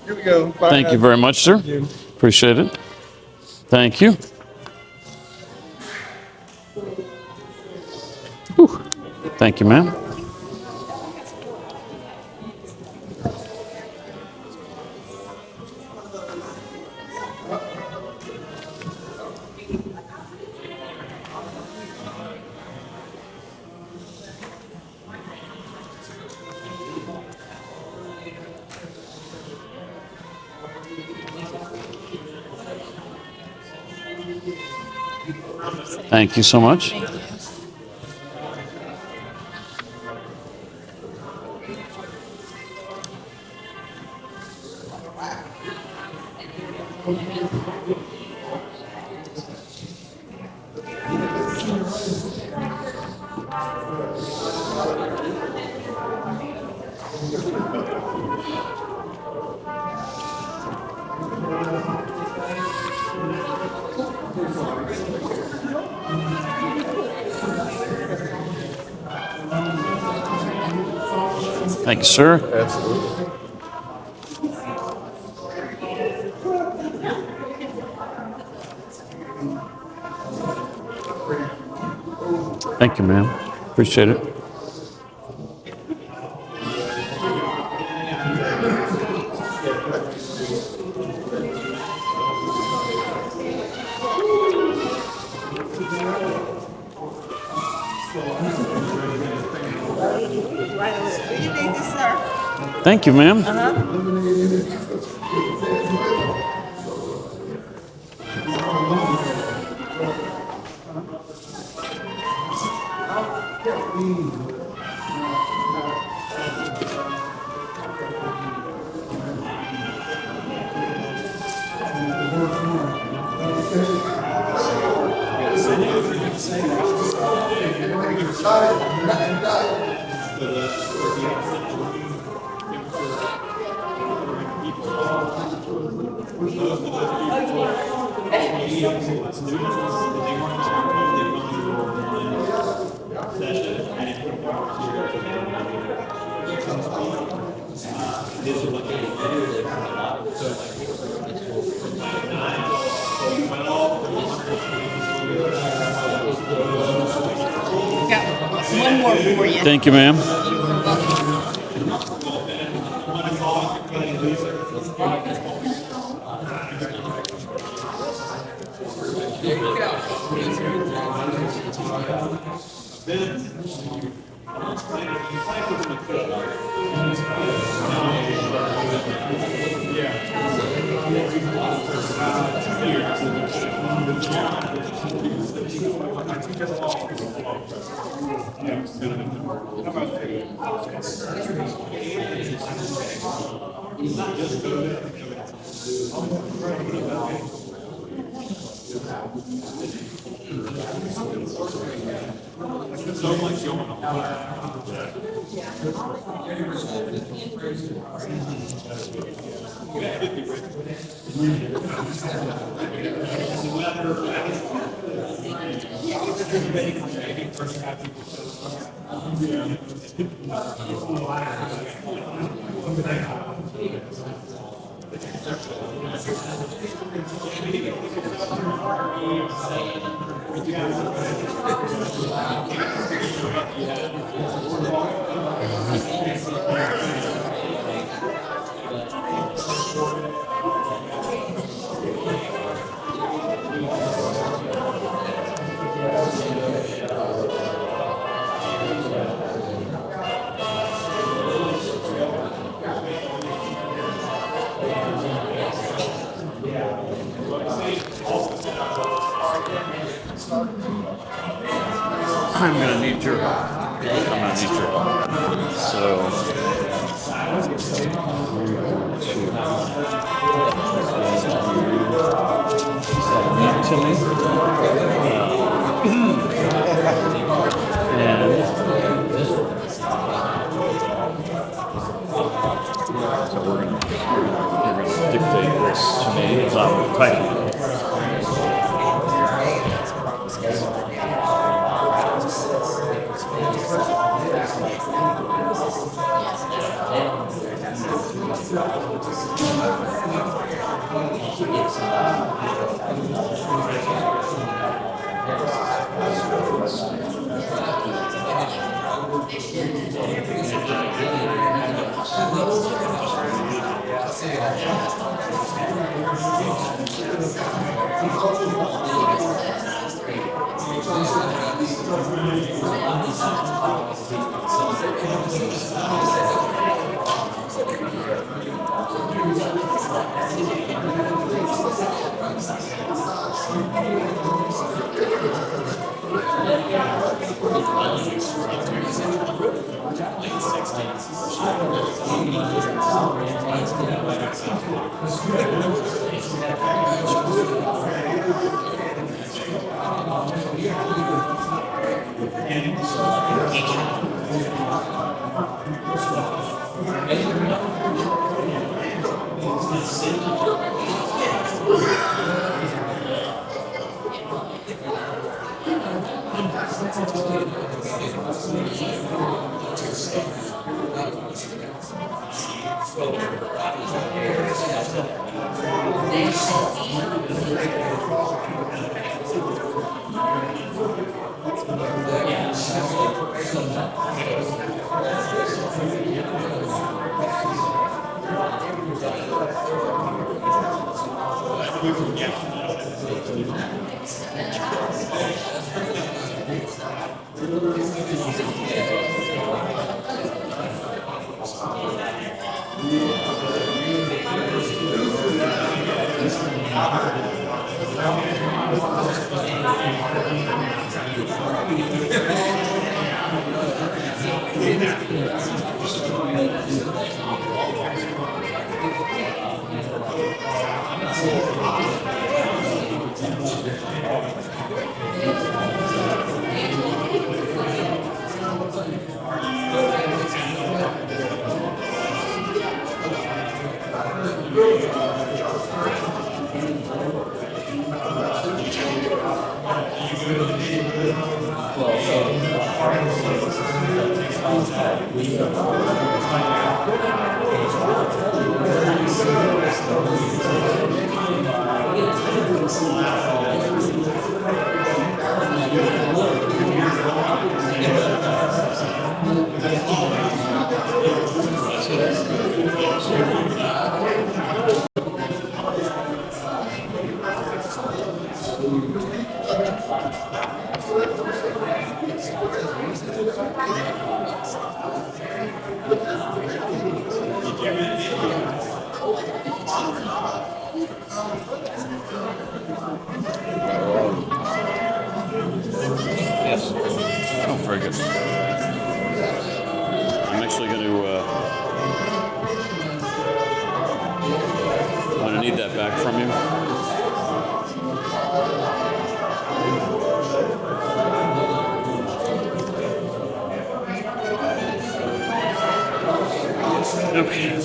S8: Here we go.
S2: Thank you very much, sir. Appreciate it. Thank you. Whew. Thank you, ma'am. Thank you so much. Thank you, sir.
S8: Absolutely.
S2: Thank you, ma'am. Appreciate it. Thank you, ma'am.
S9: One more for you.
S2: Thank you, ma'am. I'm gonna need your help. So. To me. And so we're gonna dictate this to me as I'm typing. Yes. Oh, very good. I'm actually going to need that back from you. Okay.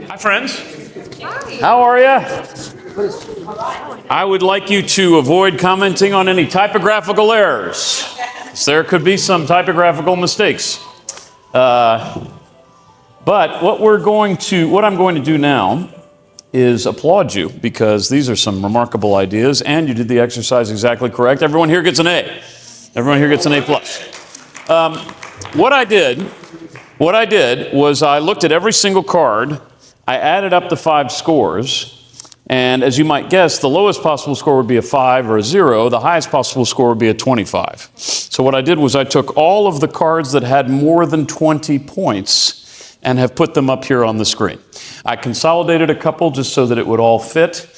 S2: Hi, friends. How are you? I would like you to avoid commenting on any typographical errors. There could be some typographical mistakes. But what I'm going to do now is applaud you, because these are some remarkable ideas, and you did the exercise exactly correct. Everyone here gets an A. Everyone here gets an A+. What I did was I looked at every single card, I added up the 5 scores, and as you might guess, the lowest possible score would be a 5 or a 0. The highest possible score would be a 25. So what I did was I took all of the cards that had more than 20 points and have put them up here on the screen. I consolidated a couple just so that it would all fit,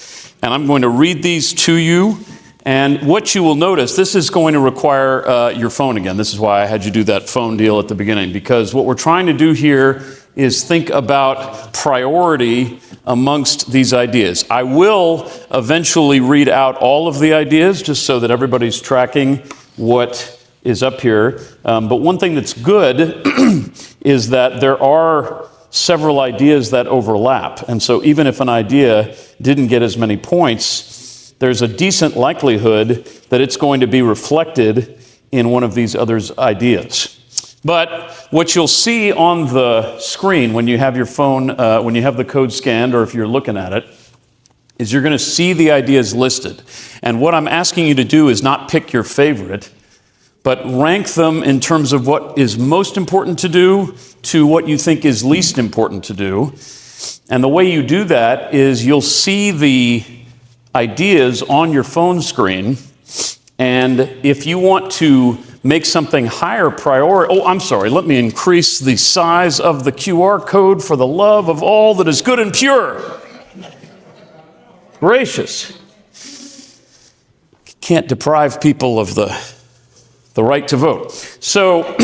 S2: and I'm going to read these to you. And what you will notice, this is going to require your phone again. This is why I had you do that phone deal at the beginning, because what we're trying to do here is think about priority amongst these ideas. I will eventually read out all of the ideas just so that everybody's tracking what is up here. But one thing that's good is that there are several ideas that overlap. And so even if an idea didn't get as many points, there's a decent likelihood that it's going to be reflected in one of these other ideas. But what you'll see on the screen when you have your phone, when you have the code scanned, or if you're looking at it, is you're going to see the ideas listed. And what I'm asking you to do is not pick your favorite, but rank them in terms of what is most important to do to what you think is least important to do. And the way you do that is you'll see the ideas on your phone screen, and if you want to make something higher priority, let me increase the size of the QR code for the love of all that is good and pure. Gracious. Can't deprive people of the right to vote. So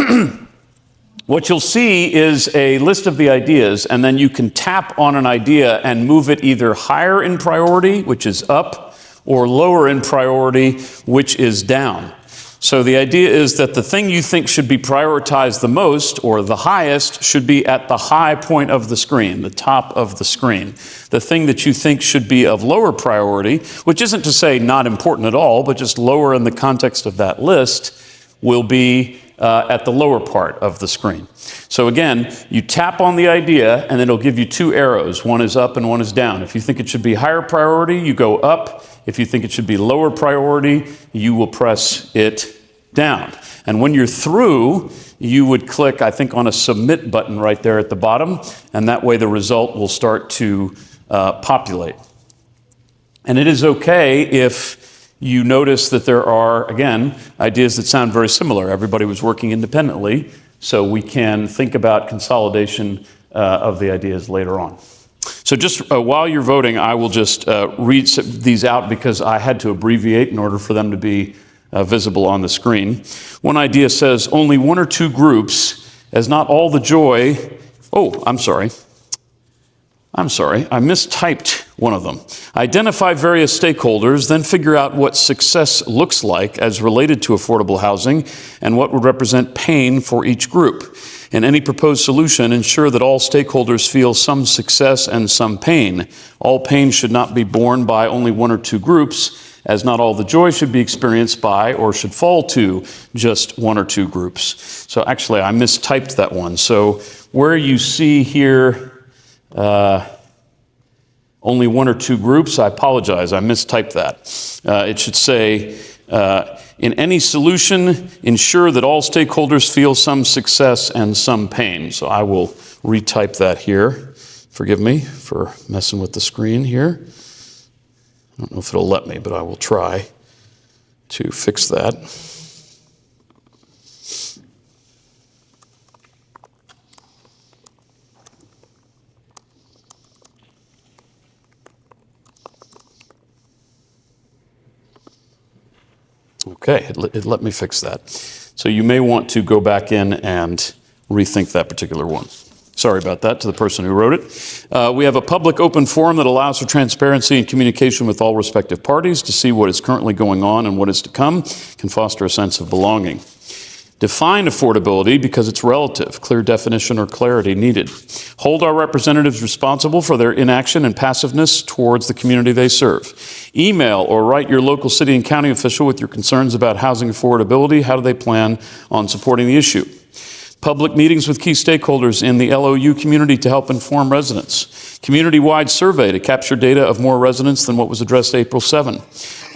S2: what you'll see is a list of the ideas, and then you can tap on an idea and move it either higher in priority, which is up, or lower in priority, which is down. So the idea is that the thing you think should be prioritized the most, or the highest, should be at the high point of the screen, the top of the screen. The thing that you think should be of lower priority, which isn't to say not important at all, but just lower in the context of that list, will be at the lower part of the screen. So again, you tap on the idea and it'll give you 2 arrows. One is up and one is down. If you think it should be higher priority, you go up. If you think it should be lower priority, you will press it down. And when you're through, you would click, I think, on a submit button right there at the bottom, and that way the result will start to populate. And it is okay if you notice that there are, again, ideas that sound very similar. Everybody was working independently, so we can think about consolidation of the ideas later on. So just while you're voting, I will just read these out because I had to abbreviate in order for them to be visible on the screen. One idea says only 1 or 2 groups, as not all the joy. I'm sorry, I mistyped one of them. Identify various stakeholders, then figure out what success looks like as related to affordable housing and what would represent pain for each group. In any proposed solution, ensure that all stakeholders feel some success and some pain. All pain should not be borne by only 1 or 2 groups, as not all the joy should be experienced by or should fall to just 1 or 2 groups. So actually, I mistyped that one. So where you see here, only 1 or 2 groups, I apologize, I mistyped that. It should say, in any solution, ensure that all stakeholders feel some success and some pain. So I will retype that here. Forgive me for messing with the screen here. I don't know if it'll let me, but I will try to fix that. Okay, it let me fix that. So you may want to go back in and rethink that particular one. Sorry about that to the person who wrote it. We have a public open forum that allows for transparency and communication with all respective parties to see what is currently going on and what is to come, can foster a sense of belonging. Define affordability because it's relative, clear definition or clarity needed. Hold our representatives responsible for their inaction and passiveness towards the community they serve. Email or write your local city and county official with your concerns about housing affordability. How do they plan on supporting the issue? Public meetings with key stakeholders in the LOU community to help inform residents. Community-wide survey to capture data of more residents than what was addressed April 7.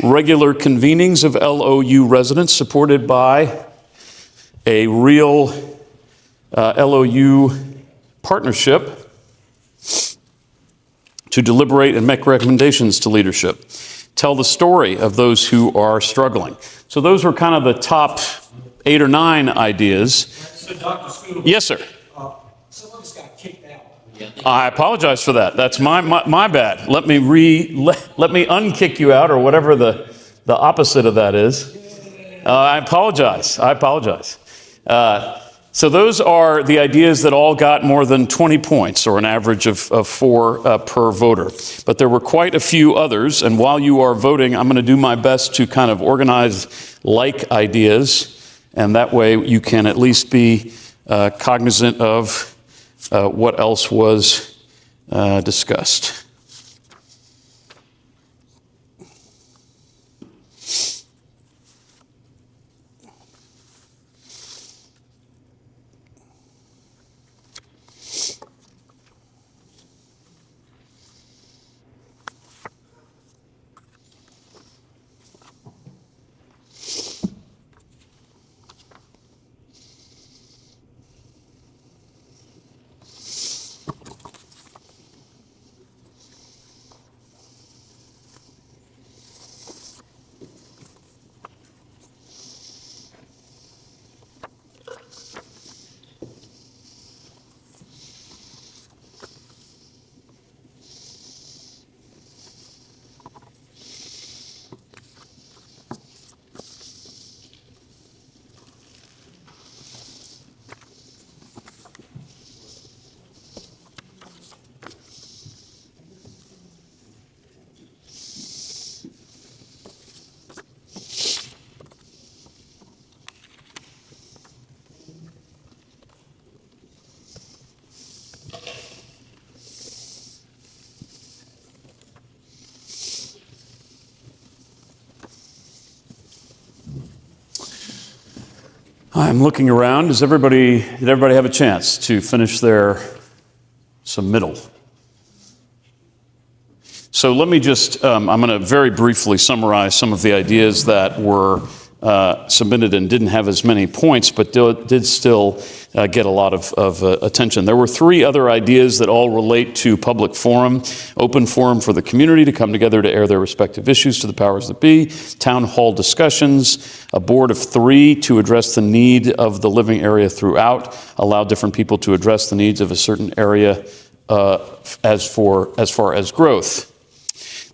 S2: Regular convenings of LOU residents supported by a real LOU partnership to deliberate and make recommendations to leadership. Tell the story of those who are struggling. So those were kind of the top 8 or 9 ideas.
S10: So Dr. Scooter.
S2: Yes, sir.
S10: Someone just got kicked out.
S2: I apologize for that. That's my bad. Let me unkick you out, or whatever the opposite of that is. I apologize. So those are the ideas that all got more than 20 points, or an average of 4 per voter. But there were quite a few others, and while you are voting, I'm going to do my best to kind of organize like ideas, and that way you can at least be cognizant of what else was discussed. I'm looking around. Did everybody have a chance to finish their submittal? So let me just, I'm going to very briefly summarize some of the ideas that were submitted and didn't have as many points, but did still get a lot of attention. There were 3 other ideas that all relate to public forum: open forum for the community to come together to air their respective issues to the powers that be, town hall discussions, a board of 3 to address the need of the living area throughout, allow different people to address the needs of a certain area as far as growth.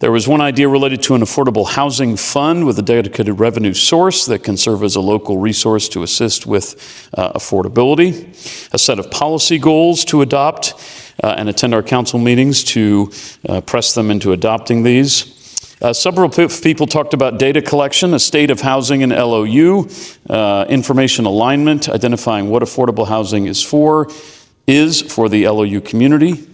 S2: There was one idea related to an affordable housing fund with a dedicated revenue source that can serve as a local resource to assist with affordability. A set of policy goals to adopt and attend our council meetings to press them into adopting these. Several people talked about data collection, a state of housing in LOU, information alignment, identifying what affordable housing is for the LOU community.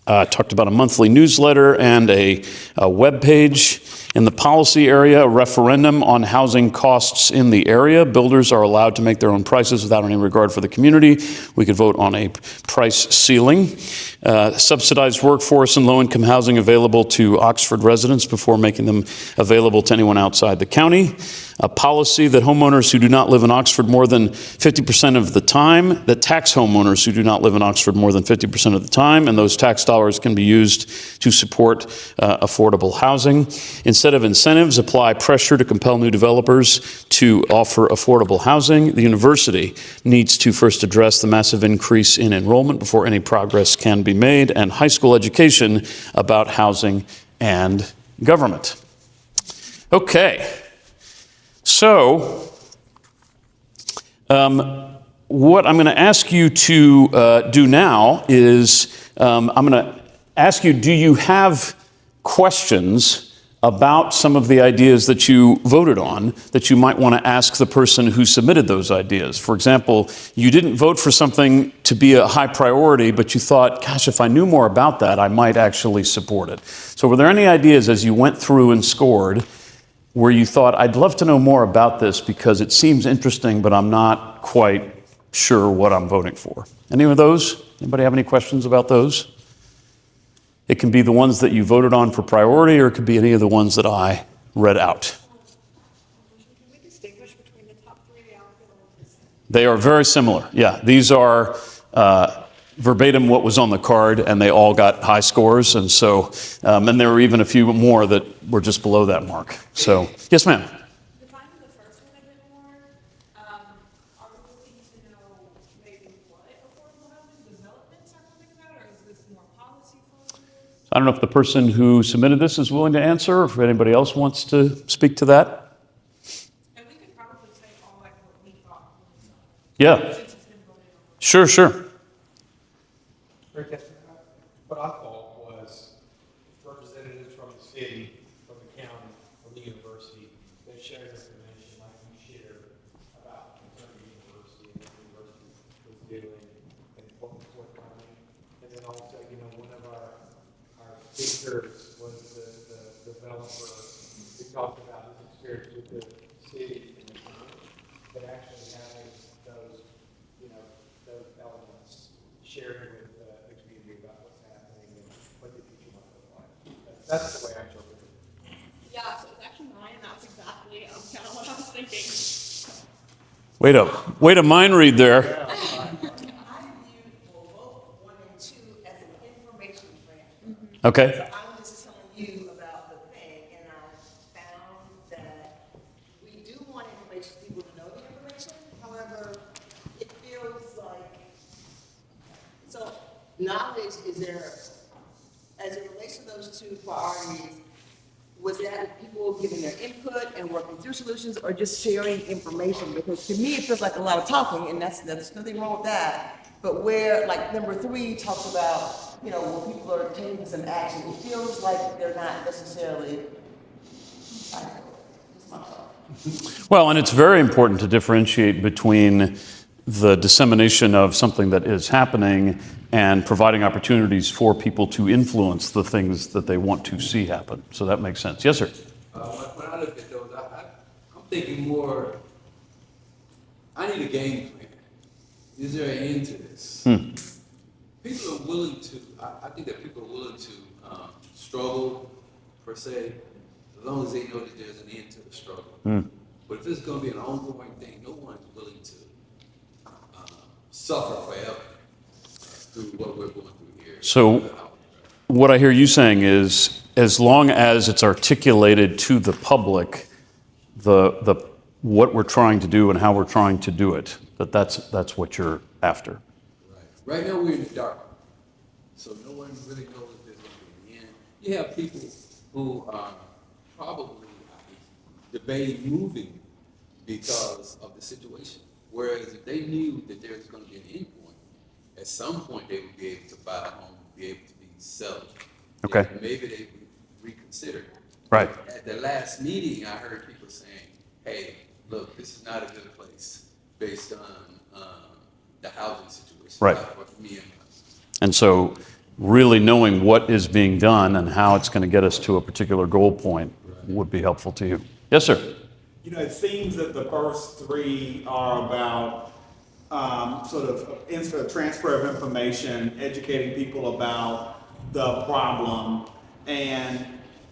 S2: Talked about a monthly newsletter and a web page. In the policy area, a referendum on housing costs in the area. Builders are allowed to make their own prices without any regard for the community. We could vote on a price ceiling. Subsidized workforce and low-income housing available to Oxford residents before making them available to anyone outside the county. A policy that homeowners who do not live in Oxford more than 50% of the time, that tax homeowners who do not live in Oxford more than 50% of the time, and those tax dollars can be used to support affordable housing. Instead of incentives, apply pressure to compel new developers to offer affordable housing. The university needs to first address the massive increase in enrollment before any progress can be made, and high school education about housing and government. Okay. So, what I'm going to ask you to do now is I'm going to ask you, do you have questions about some of the ideas that you voted on that you might want to ask the person who submitted those ideas? For example, you didn't vote for something to be a high priority, but you thought, gosh, if I knew more about that, I might actually support it. So were there any ideas as you went through and scored where you thought, I'd love to know more about this because it seems interesting, but I'm not quite sure what I'm voting for? Any of those? Anybody have any questions about those? It can be the ones that you voted on for priority, or it could be any of the ones that I read out.
S9: Can we distinguish between the top three outfields?
S2: They are very similar. Yeah, these are verbatim what was on the card, and they all got high scores. And so, and there were even a few more that were just below that mark. So, yes, ma'am.
S9: Defining the first one a bit more, are we looking to know maybe what affordable housing developments are coming about, or is this more policy focused?
S2: I don't know if the person who submitted this is willing to answer, or if anybody else wants to speak to that.
S9: And we could probably say all like what we thought was
S2: Yeah,
S9: since it's been voted on.
S2: sure.
S3: What I thought was representatives from the city, from the county, from the university, they shared information like you shared about concerning the university and what the university was doing and what was forthcoming. And then also, one of our speakers was the developer who talked about his experience with the city and the county, but actually having those, those elements shared with the community about what's happening and what the future might look like. That's the way I interpret it.
S9: Yeah, so it's actually mine, and that's exactly kind of what I was thinking.
S2: Way to mind read there.
S6: I viewed both 1 and 2 as an information grant.
S2: Okay.
S6: So I'm just telling you about the thing, and I found that we do want information, people to know the information. However, it feels like, so knowledge is there, as it relates to those two priorities, was that people giving their input and working through solutions, or just sharing information? Because to me, it feels like a lot of talking, and there's nothing wrong with that. But where, like, number 3 talks about, when people are taking some action, it feels like they're not necessarily, I don't know, it's my thought.
S2: Well, and it's very important to differentiate between the dissemination of something that is happening and providing opportunities for people to influence the things that they want to see happen. So that makes sense. Yes, sir.
S11: When I look at those, I'm thinking more, I need a game plan. Is there an end to this? People are willing to, I think that people are willing to struggle, per se, as long as they know that there's an end to the struggle. But if it's going to be an ongoing thing, no one's willing to suffer forever through what we're going through here.
S2: So what I hear you saying is, as long as it's articulated to the public, the what we're trying to do and how we're trying to do it, that's what you're after.
S11: Right now, we're in the dark, so no one really knows if there's going to be an end. You have people who are probably debating moving because of the situation. Whereas if they knew that there's going to be an end point, at some point they would be able to buy a home, be able to be settled.
S2: Okay.
S11: And maybe they would reconsider.
S2: Right.
S11: At the last meeting, I heard people saying, hey, look, this is not a good place based on the housing situation.
S2: Right.
S11: For me and
S2: And so really knowing what is being done and how it's going to get us to a particular goal point would be helpful to you. Yes, sir.
S8: It seems that the first 3 are about sort of transfer of information, educating people about the problem, and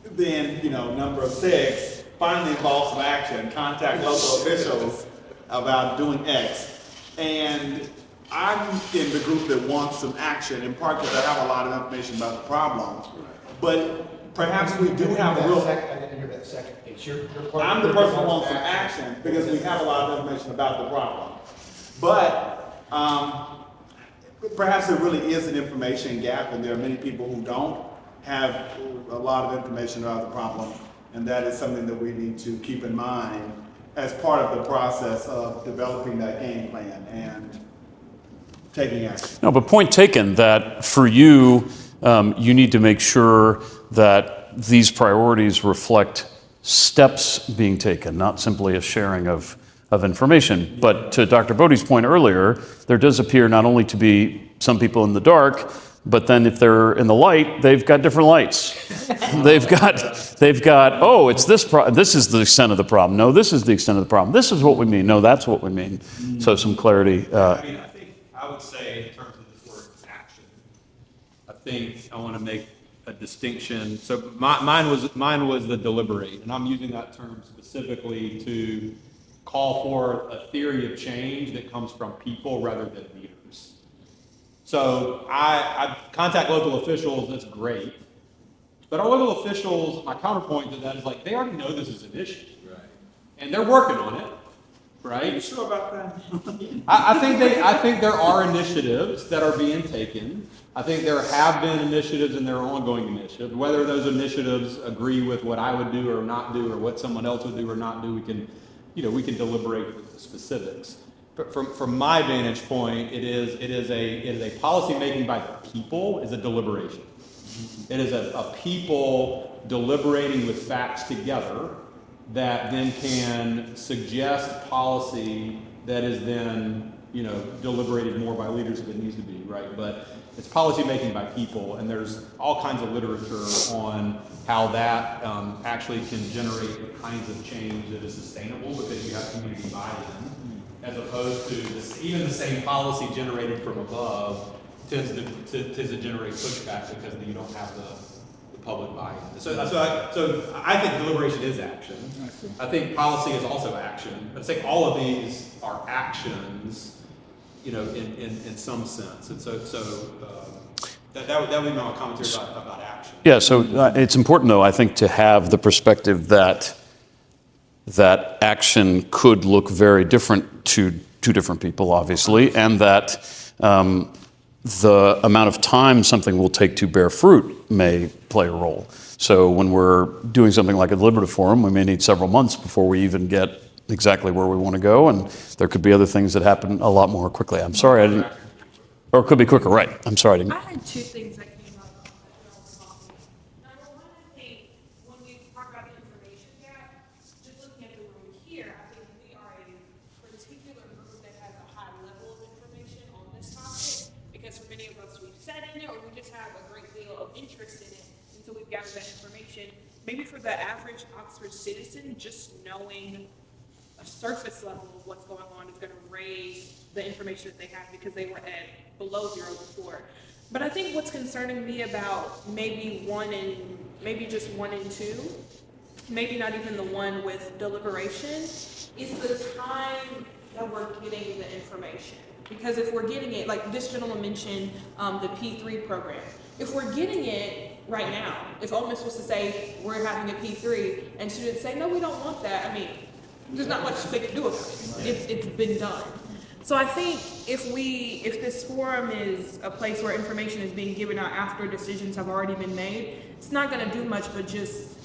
S8: then, number 6 finally involves some action, contact local officials about doing X. And I'm in the group that wants some action, in part because I have a lot of information about the problem. But perhaps we do have a real...
S3: I didn't hear that second piece.
S8: I'm the person who wants some action because we have a lot of information about the problem. But perhaps there really is an information gap, and there are many people who don't have a lot of information about the problem, and that is something that we need to keep in mind as part of the process of developing that game plan. And taking action.
S2: No, but point taken that for you, you need to make sure that these priorities reflect steps being taken, not simply a sharing of information. But to Dr. Bodie's point earlier, there does appear not only to be some people in the dark, but then if they're in the light, they've got different lights. they've got, oh, it's this this is the extent of the problem. No, this is the extent of the problem. This is what we mean. No, that's what we mean. So some clarity.
S1: I think I would say in terms of this word action, I think I want to make a distinction. So mine was the deliberate, and I'm using that term specifically to call for a theory of change that comes from people rather than leaders. So I contact local officials, that's great. But our local officials, my counterpoint to that is like, they already know this is an issue.
S11: Right.
S1: And they're working on it, right?
S8: Are you sure about that?
S1: I think there are initiatives that are being taken. I think there have been initiatives and there are ongoing initiatives. Whether those initiatives agree with what I would do or not do, or what someone else would do or not do, we can deliberate with the specifics. But from my vantage point, it is a policy making by the people, is a deliberation. It is a people deliberating with facts together that then can suggest policy that is then, deliberated more by leaders if it needs to be, right? But it's policy making by people, and there's all kinds of literature on how that actually can generate the kinds of change that is sustainable because you have community buy-in, as opposed to even the same policy generated from above tends to generate pushback because you don't have the public buy-in. So I think deliberation is action. I think policy is also action. But I think all of these are actions, in some sense. And so that would be my commentary about action.
S2: Yeah, so it's important, though, I think, to have the perspective that action could look very different to two different people, obviously, and that the amount of time something will take to bear fruit may play a role. So when we're doing something like a deliberative forum, we may need several months before we even get exactly where we want to go, and there could be other things that happen a lot more quickly. I'm sorry I didn't, or it could be quicker, right? I'm sorry I didn't.
S9: I had two things that came up that y'all were talking. Number one, I think when we talk about the information gap, just looking at the room here, I think we are a particular group that has a high level of information on this topic, because for many of us, we've sat in it or we just have a great deal of interest in it, and so we've gathered that information. Maybe for the average Oxford citizen, just knowing a surface level of what's going on is going to raise the information that they have because they were at below zero before. But I think what's concerning me about maybe just one and two, maybe not even the one with deliberation, is the time that we're getting the information. Because if we're getting it, like this gentleman mentioned the P3 program, if we're getting it right now, if Ole Miss was to say we're having a P3 and students say no, we don't want that, I mean, there's not much they can do about it. It's been done. So I think if this forum is a place where information is being given out after decisions have already been made, it's not going to do much but just,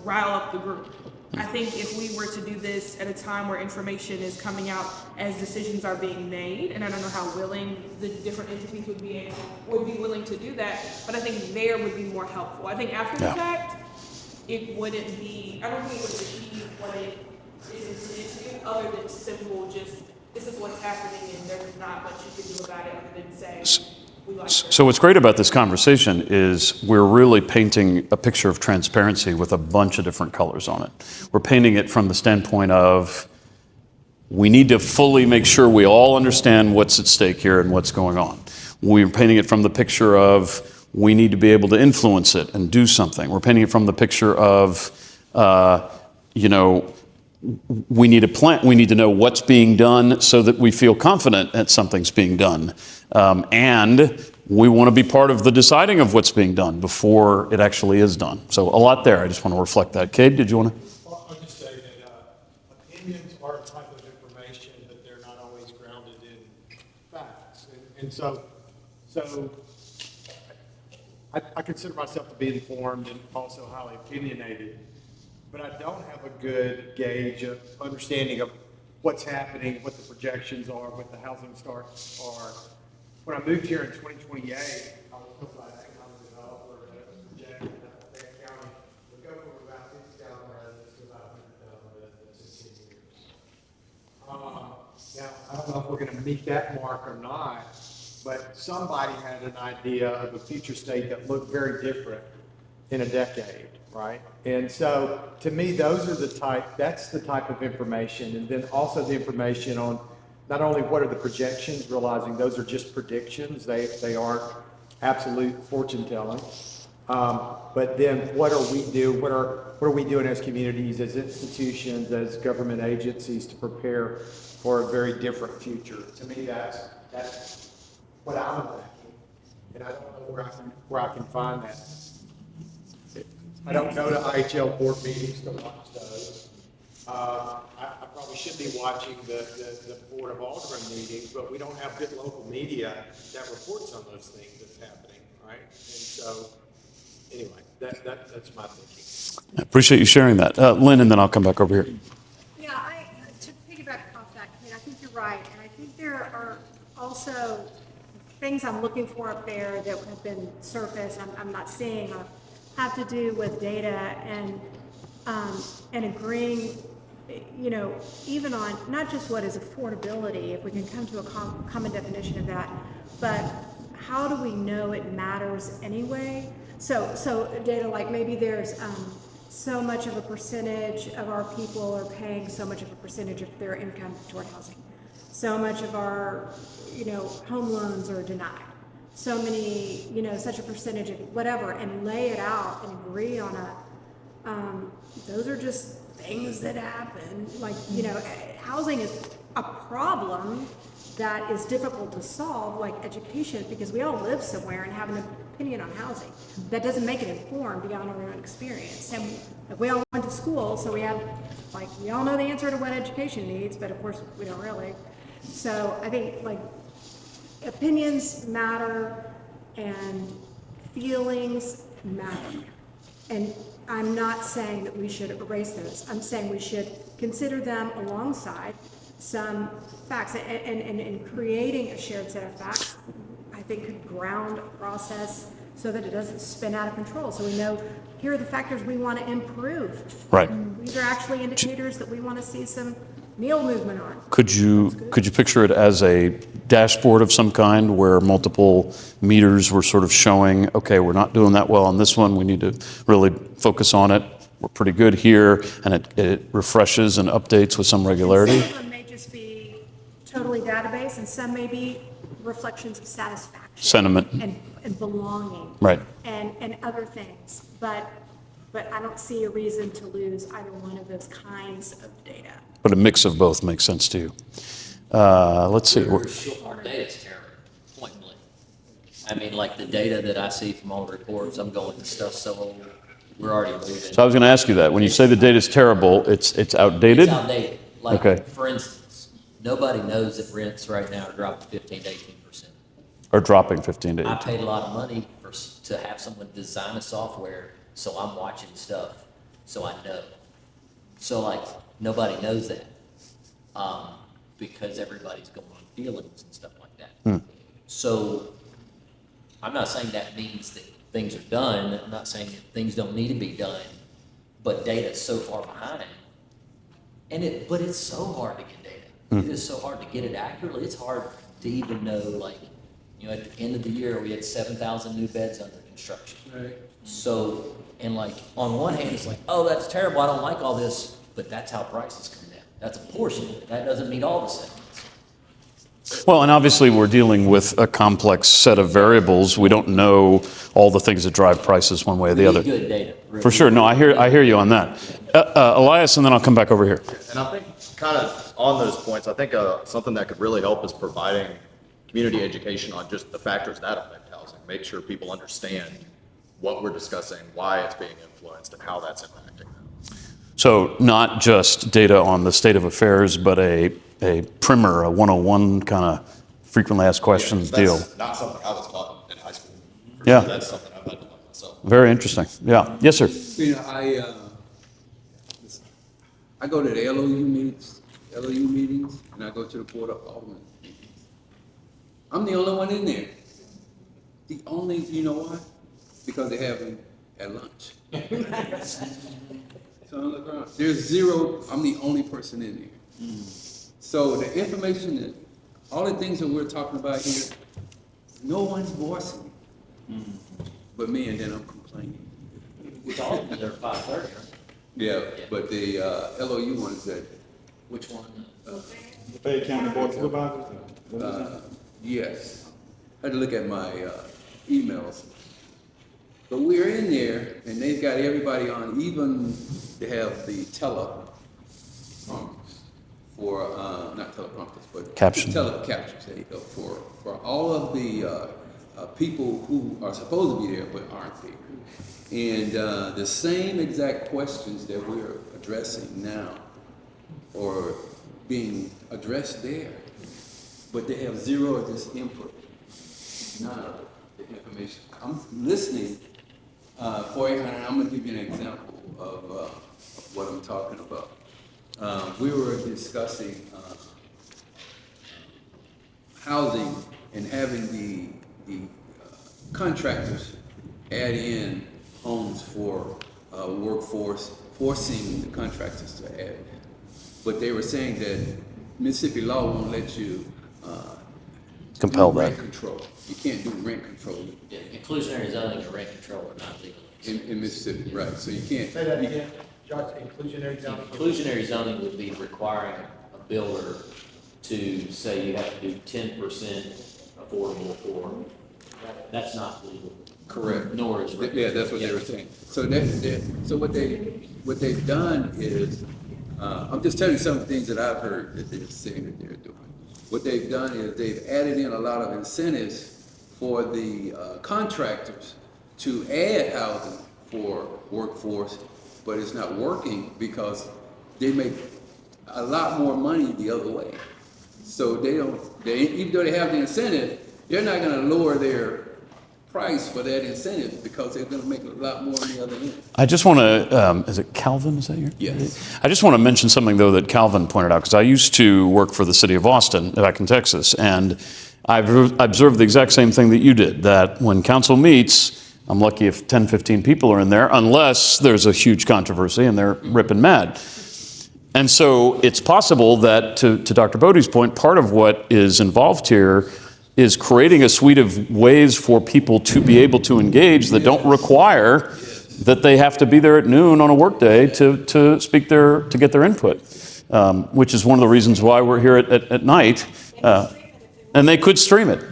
S9: rile up the group. I think if we were to do this at a time where information is coming out as decisions are being made, and I don't know how willing the different entities would be willing to do that, but I think there would be more helpful. I think after the fact, it wouldn't be, I don't think it would achieve what it is intended to, other than simple just, this is what's happening and there's not much you can do about it other than say, we like it.
S2: So what's great about this conversation is we're really painting a picture of transparency with a bunch of different colors on it. We're painting it from the standpoint of we need to fully make sure we all understand what's at stake here and what's going on. We're painting it from the picture of we need to be able to influence it and do something. We're painting it from the picture of, we need a plan. We need to know what's being done so that we feel confident that something's being done. And we want to be part of the deciding of what's being done before it actually is done. So a lot there. I just want to reflect that. Cade, did you want to?
S3: Well, I'll just say that opinions are a type of information, but they're not always grounded in facts. And so I consider myself to be informed and also highly opinionated, but I don't have a good gauge of understanding of what's happening, what the projections are, what the housing starts are. When I moved here in 2028, I was told by an economic developer that it was projected that Lafayette County would go from about 50,000 residents to about 100,000 residents in 10 years. Now, I don't know if we're gonna meet that mark or not, but somebody had an idea of a future state that looked very different in a decade, right? And so, to me, that's the type of information, and then also the information on not only what are the projections, realizing those are just predictions, they aren't absolute fortune telling, but then what are we doing as communities, as institutions, as government agencies to prepare for a very different future? To me, that's what I'm lacking, and I don't know where I can find that. I don't go to IHL board meetings to watch those. I probably should be watching the Board of Alderman meetings, but we don't have good local media that reports on those things that's happening, right? And so, anyway, that's my thinking.
S2: I appreciate you sharing that. Lynn, and then I'll come back over here.
S12: Yeah, to piggyback off that, I mean, I think you're right, and I think there are also things I'm looking for up there that have been surfaced, I'm not seeing, or have to do with data and agreeing, you know, even on not just what is affordability, if we can come to a common definition of that, but how do we know it matters anyway? So data like maybe there's so much of a percentage of our people are paying so much of a percentage of their income toward housing. So much of our, you know, home loans are denied. So many, you know, such a percentage of whatever, and lay it out and agree on those are just things that happen. Like, you know, housing is a problem that is difficult to solve, like education, because we all live somewhere and have an opinion on housing. That doesn't make it informed beyond our own experience. And we all went to school, so we have, like, we all know the answer to what education needs, but of course we don't really. So I think, like, opinions matter and feelings matter. And I'm not saying that we should erase those. I'm saying we should consider them alongside some facts, and creating a shared set of facts, I think, could ground a process so that it doesn't spin out of control. So we know, here are the factors we want to improve.
S2: Right.
S12: These are actually indicators that we want to see some needle movement on.
S2: Could you picture it as a dashboard of some kind where multiple meters were sort of showing, okay, we're not doing that well on this one, we need to really focus on it, we're pretty good here, and it refreshes and updates with some regularity?
S12: Some of them may just be totally database, and some may be reflections of satisfaction.
S2: Sentiment.
S12: And belonging.
S2: Right.
S12: And other things. But I don't see a reason to lose either one of those kinds of data.
S2: But a mix of both makes sense to you. Let's see.
S7: Our data's terrible, point blank. I mean, like the data that I see from all the reports, I'm going, this stuff's so old, we're already moving.
S2: So I was going to ask you that. When you say the data's terrible, it's outdated?
S7: It's outdated. Like,
S2: Okay.
S7: for instance, nobody knows that rents right now are dropping 15 to 18%.
S2: Or dropping 15 to 18?
S7: I paid a lot of money to have someone design a software, so I'm watching stuff, so I know. So, like, nobody knows that, because everybody's going on feelings and stuff like that. So, I'm not saying that means that things are done. I'm not saying that things don't need to be done, but data's so far behind. But it's so hard to get data. It is so hard to get it accurately. It's hard to even know, like, you know, at the end of the year, we had 7,000 new beds under construction.
S11: Right.
S7: So, and like, on one hand, it's like, oh, that's terrible, I don't like all this, but that's how prices come down. That's a portion of it. That doesn't meet all the segments.
S2: Well, and obviously we're dealing with a complex set of variables. We don't know all the things that drive prices one way or the other.
S7: Good data.
S2: For sure. No, I hear you on that. Elias, and then I'll come back over here.
S13: And I think kind of on those points, I think something that could really help is providing community education on just the factors that affect housing. Make sure people understand what we're discussing, why it's being influenced, and how that's impacting them.
S2: So not just data on the state of affairs, but a primer, a 101 kind of frequently asked questions deal.
S13: That's not something I was taught in high school.
S2: Yeah.
S13: That's something I've had to learn myself.
S2: Very interesting. Yeah. Yes, sir.
S11: You know, I go to the LOU meetings, LOU meetings, and I go to the Board of Alderman meetings. I'm the only one in there. The only, you know why? Because they have me at lunch. So I look around, there's zero, I'm the only person in there. So the information that, all the things that we're talking about here, no one's voicing it. But me, and then I'm complaining.
S7: With all of them, they're 5:30, right?
S11: Yeah, but the LOU ones that,
S7: Which one?
S8: Lafayette County Board of Supervisors?
S11: yes. I had to look at my emails. But we're in there, and they've got everybody on, even they have the teleprompters for, not teleprompters, but
S2: Caption.
S11: Captions, there you go, for all of the people who are supposed to be there but aren't there. And the same exact questions that we're addressing now are being addressed there, but they have zero of this input, none of it, the information. I'm listening for you, and I'm gonna give you an example of what I'm talking about. We were discussing housing and having the contractors add in homes for workforce, forcing the contractors to add. But they were saying that Mississippi law won't let you
S2: Compel
S11: do
S2: that.
S11: rent control. You can't do rent control
S7: Yeah, inclusionary zoning and rent control are not legal.
S11: in Mississippi, right? So you can't.
S3: Say that again, Josh, inclusionary zoning.
S7: Inclusionary zoning would be requiring a builder to say you have to do 10% affordable for, that's not legal.
S11: Correct.
S7: Nor is.
S11: Yeah, that's what they were saying. So so what they've done is, I'm just telling you some of the things that I've heard that they're saying that they're doing. What they've done is they've added in a lot of incentives for the contractors to add housing for workforce, but it's not working because they make a lot more money the other way. So even though they have the incentive, they're not gonna lower their price for that incentive because they're gonna make a lot more on the other end.
S2: I just want to, is it Calvin, is that your?
S11: Yes.
S2: I just want to mention something, though, that Calvin pointed out, because I used to work for the city of Austin back in Texas, and I've observed the exact same thing that you did, that when council meets, I'm lucky if 10, 15 people are in there, unless there's a huge controversy and they're ripping mad. And so it's possible that, to Dr. Bodie's point, part of what is involved here is creating a suite of ways for people to be able to engage that don't require that they have to be there at noon on a workday to speak to get their input, which is one of the reasons why we're here at night. And they could stream it.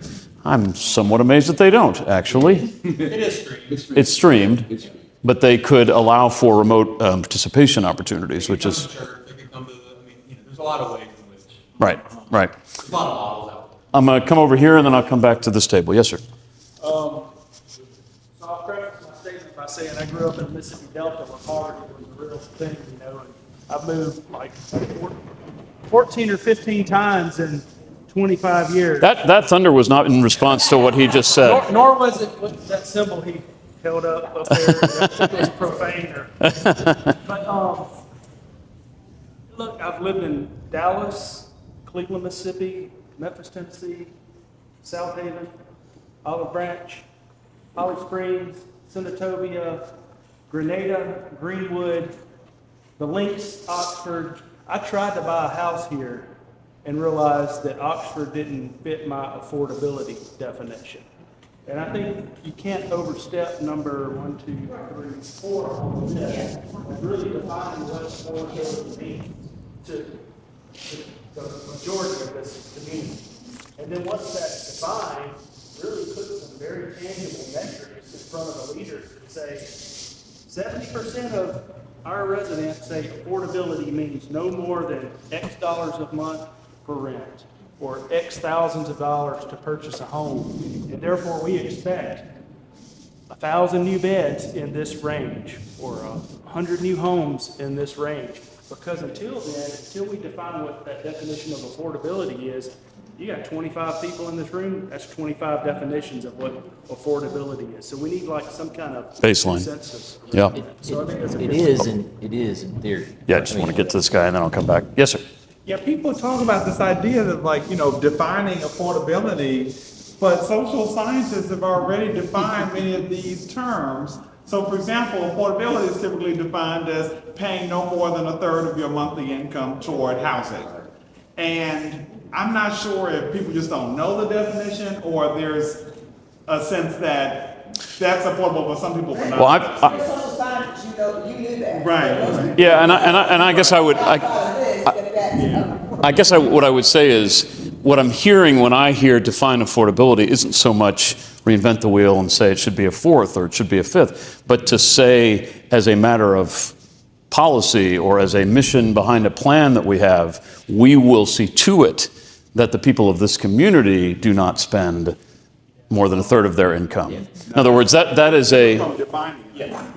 S2: I'm somewhat amazed that they don't, actually.
S3: It is streamed.
S2: It's streamed, but they could allow for remote participation opportunities, which is...
S3: They could come to the, there's a lot of ways in which.
S2: Right.
S3: There's a lot of models out there.
S2: I'm going to come over here, and then I'll come back to this table. Yes, sir.
S4: So I'll preface my statement by saying I grew up in the Mississippi Delta where poverty was a real thing, and I've moved like 14 or 15 times in 25 years.
S2: That thunder was not in response to what he just said.
S4: Nor was it that symbol he held up there. It was profane. But look, I've lived in Dallas, Cleveland, Mississippi, Memphis, Tennessee, South Haven, Olive Branch, Holly Springs, Senatobia, Grenada, Greenwood, the Links, Oxford. I tried to buy a house here and realized that Oxford didn't fit my affordability definition. And I think you can't overstep number 1, 2, 3, 4 on the list and really define what affordability means to the majority of this community. And then once that's defined, really put some very tangible metrics in front of the leaders that say 70% of our residents say affordability means no more than X dollars a month for rent or X thousands of dollars to purchase a home. And therefore we expect 1,000 new beds in this range or 100 new homes in this range. Because until we define what that definition of affordability is, you got 25 people in this room, that's 25 definitions of what affordability is. So we need like some kind of
S2: Baseline.
S4: consensus.
S2: Yeah.
S7: It is in theory.
S2: Yeah, I just want to get to this guy, and then I'll come back. Yes, sir.
S8: Yeah, people talk about this idea of like, defining affordability, but social scientists have already defined many of these terms. So for example, affordability is typically defined as paying no more than a third of your monthly income toward housing. And I'm not sure if people just don't know the definition or there's a sense that that's affordable, but some people are not.
S2: Well,
S6: You're social science, you knew that.
S8: Right.
S2: yeah, and I guess I would, what I would say is, what I'm hearing when I hear define affordability isn't so much reinvent the wheel and say it should be a fourth or it should be a fifth, but to say as a matter of policy or as a mission behind a plan that we have, we will see to it that the people of this community do not spend more than a third of their income. In other words, that is a,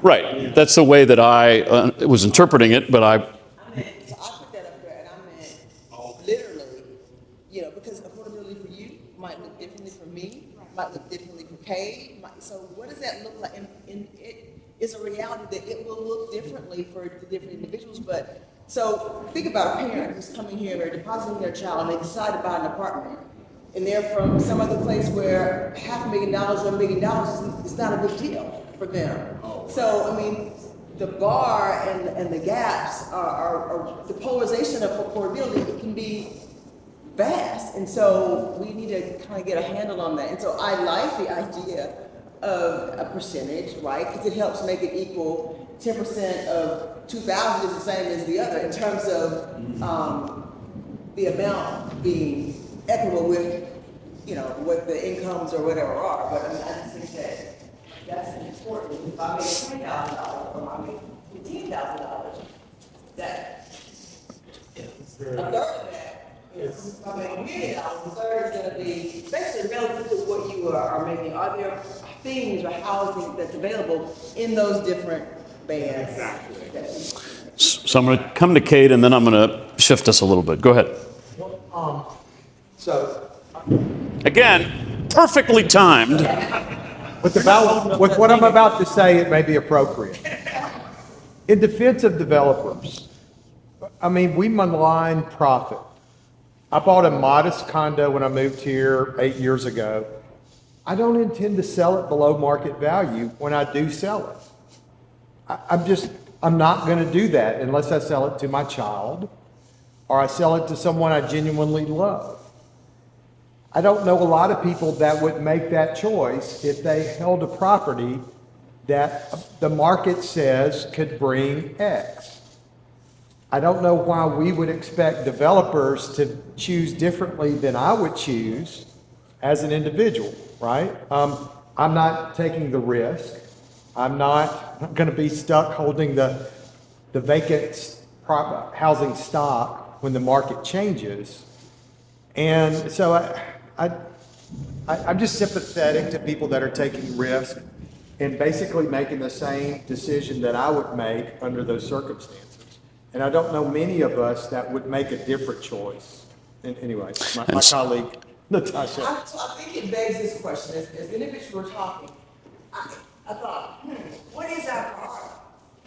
S2: right, that's the way that I was interpreting it, but
S6: I put that up there and I meant literally, because affordability for you might look differently for me, might look differently for Kay. So what does that look like? And it is a reality that it will look differently for the different individuals. But so think about a parent who's coming here, they're depositing their child, and they decide to buy an apartment. And they're from some other place where $500,000 or $1 million is not a big deal for them. So, I mean, the bar and the gaps are the polarization of affordability, it can be vast. And so we need to kind of get a handle on that. And so I like the idea of a percentage, right? Because it helps make it equal. 10% of 2,000 is the same as the other in terms of the amount being equitable with, what the incomes or whatever are. But I mean, I just think that that's important. If I make $20,000 or I make $15,000, that a third of that is, if I make $1 million, a third is going to be basically relative to what you are making. Are there things or housing that's available in those different bands? Exactly.
S2: so I'm going to come to Kate and then I'm going to shift us a little bit. Go ahead.
S3: So,
S2: Again, perfectly timed.
S3: with what I'm about to say, it may be appropriate. In defense of developers, I mean, we malign profit. I bought a modest condo when I moved here 8 years ago. I don't intend to sell it below market value when I do sell it. I'm not going to do that unless I sell it to my child or I sell it to someone I genuinely love. I don't know a lot of people that would make that choice if they held a property that the market says could bring X. I don't know why we would expect developers to choose differently than I would choose as an individual, right? I'm not taking the risk. I'm not going to be stuck holding the vacant housing stock when the market changes. And so I'm just sympathetic to people that are taking risk and basically making the same decision that I would make under those circumstances. And I don't know many of us that would make a different choice. And anyway, my colleague, Natasha.
S6: So I think it begs this question. As the individuals were talking, I thought, what is our priority?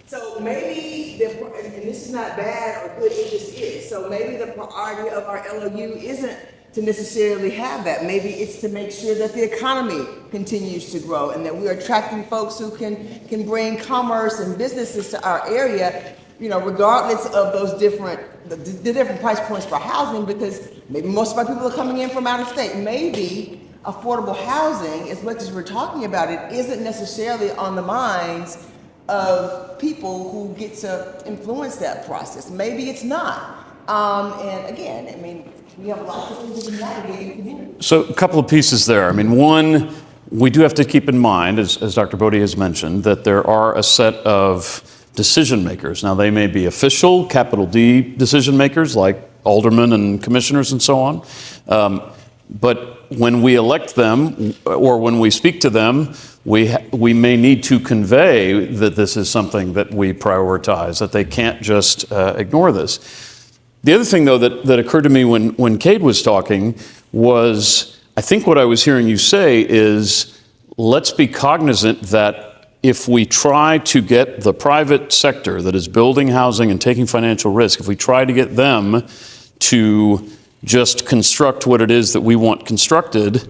S6: So maybe, and this is not bad or good, it just is. So maybe the priority of our LOU isn't to necessarily have that. Maybe it's to make sure that the economy continues to grow and that we're attracting folks who can bring commerce and businesses to our area, regardless of those the different price points for housing, because maybe most of our people are coming in from out of state. Maybe affordable housing, as much as we're talking about it, isn't necessarily on the minds of people who get to influence that process. Maybe it's not. And again, I mean, we have a lot of things to navigate in the community.
S2: So a couple of pieces there. I mean, one, we do have to keep in mind, as Dr. Bodie has mentioned, that there are a set of decision makers. Now, they may be official, capital D decision makers, like aldermen and commissioners and so on. But when we elect them or when we speak to them, we may need to convey that this is something that we prioritize, that they can't just ignore this. The other thing, though, that occurred to me when Kate was talking was, I think what I was hearing you say is, let's be cognizant that if we try to get the private sector that is building housing and taking financial risk, if we try to get them to just construct what it is that we want constructed,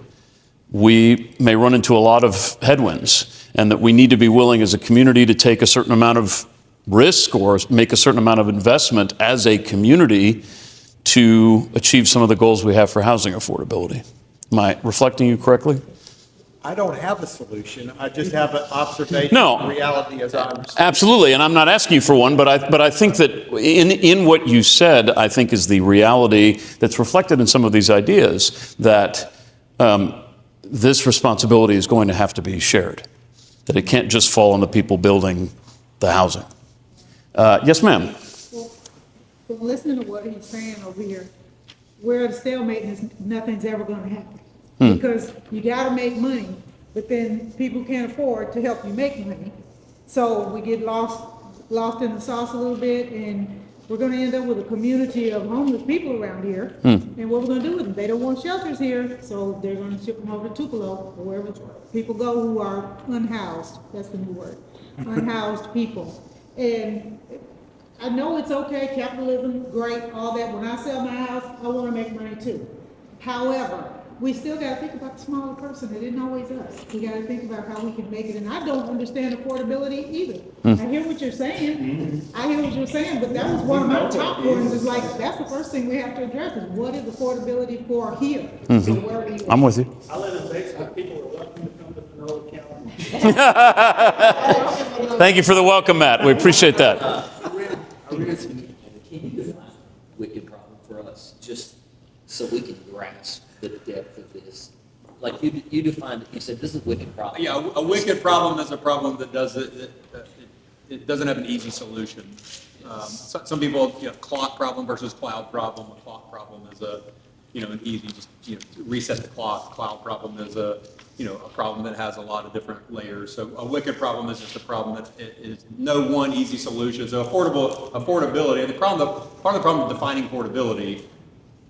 S2: we may run into a lot of headwinds, and that we need to be willing as a community to take a certain amount of risk or make a certain amount of investment as a community to achieve some of the goals we have for housing affordability. Am I reflecting you correctly?
S3: I don't have a solution. I just have an observation
S2: No.
S3: of reality as I understand.
S2: Absolutely, and I'm not asking you for one, but I think that in what you said, I think is the reality that's reflected in some of these ideas, that this responsibility is going to have to be shared, that it can't just fall on the people building the housing. Yes, ma'am.
S5: But listening to what he's saying over here, we're at a stalemate and nothing's ever gonna happen. Because you gotta make money, but then people can't afford to help you make money. So we get lost in the sauce a little bit, and we're gonna end up with a community of homeless people around here. And what we're gonna do with them? They don't want shelters here, so they're gonna ship them over to Tupelo, or wherever people go who are unhoused. That's the new word. Unhoused people. And I know it's okay, capitalism, great, all that. When I sell my house, I wanna make money too. However, we still gotta think about the smaller person. It isn't always us. We gotta think about how we can make it. And I don't understand affordability either. I hear what you're saying. I hear what you're saying, but that was one of my top ones. Is like, that's the first thing we have to address is what is affordability for here? So where are you?
S2: I'm with you.
S4: I live in basement, people are welcome to come to Monroe County.
S2: Thank you for the welcome, Matt. We appreciate that.
S7: Can you define wicked problem for us, just so we can grasp the depth of this? Like you defined it, you said this is a wicked problem.
S1: Yeah, a wicked problem is a problem that it doesn't have an easy solution. Some people, clock problem versus cloud problem. A clock problem is an easy, just, reset the clock. Cloud problem is a problem that has a lot of different layers. So a wicked problem is just a problem that is no one easy solution. So affordability, and part of the problem of defining affordability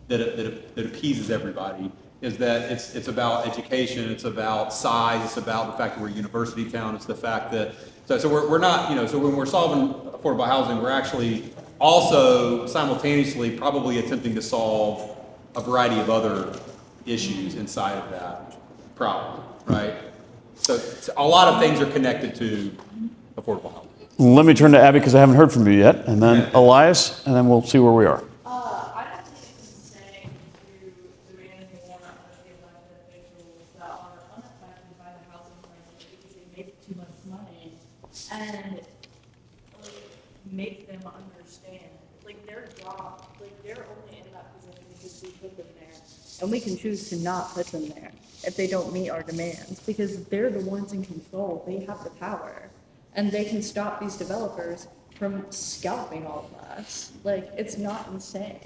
S1: that appeases everybody is that it's about education, it's about size, it's about the fact that we're a university town, it's the fact that, so we're not, so when we're solving affordable housing, we're actually also simultaneously probably attempting to solve a variety of other issues inside of that problem, right? So a lot of things are connected to affordable housing.
S2: Let me turn to Abby because I haven't heard from you yet, and then Elias, and then we'll see where we are.
S9: I don't think it's insane to demand more out of the elected officials that are unaffected by the housing crisis because they make too much money, and make them understand, their job, they're only in that position because we put them there, and we can choose to not put them there if they don't meet our demands, because they're the ones in control. They have the power, and they can stop these developers from scalping all of us. It's not insane.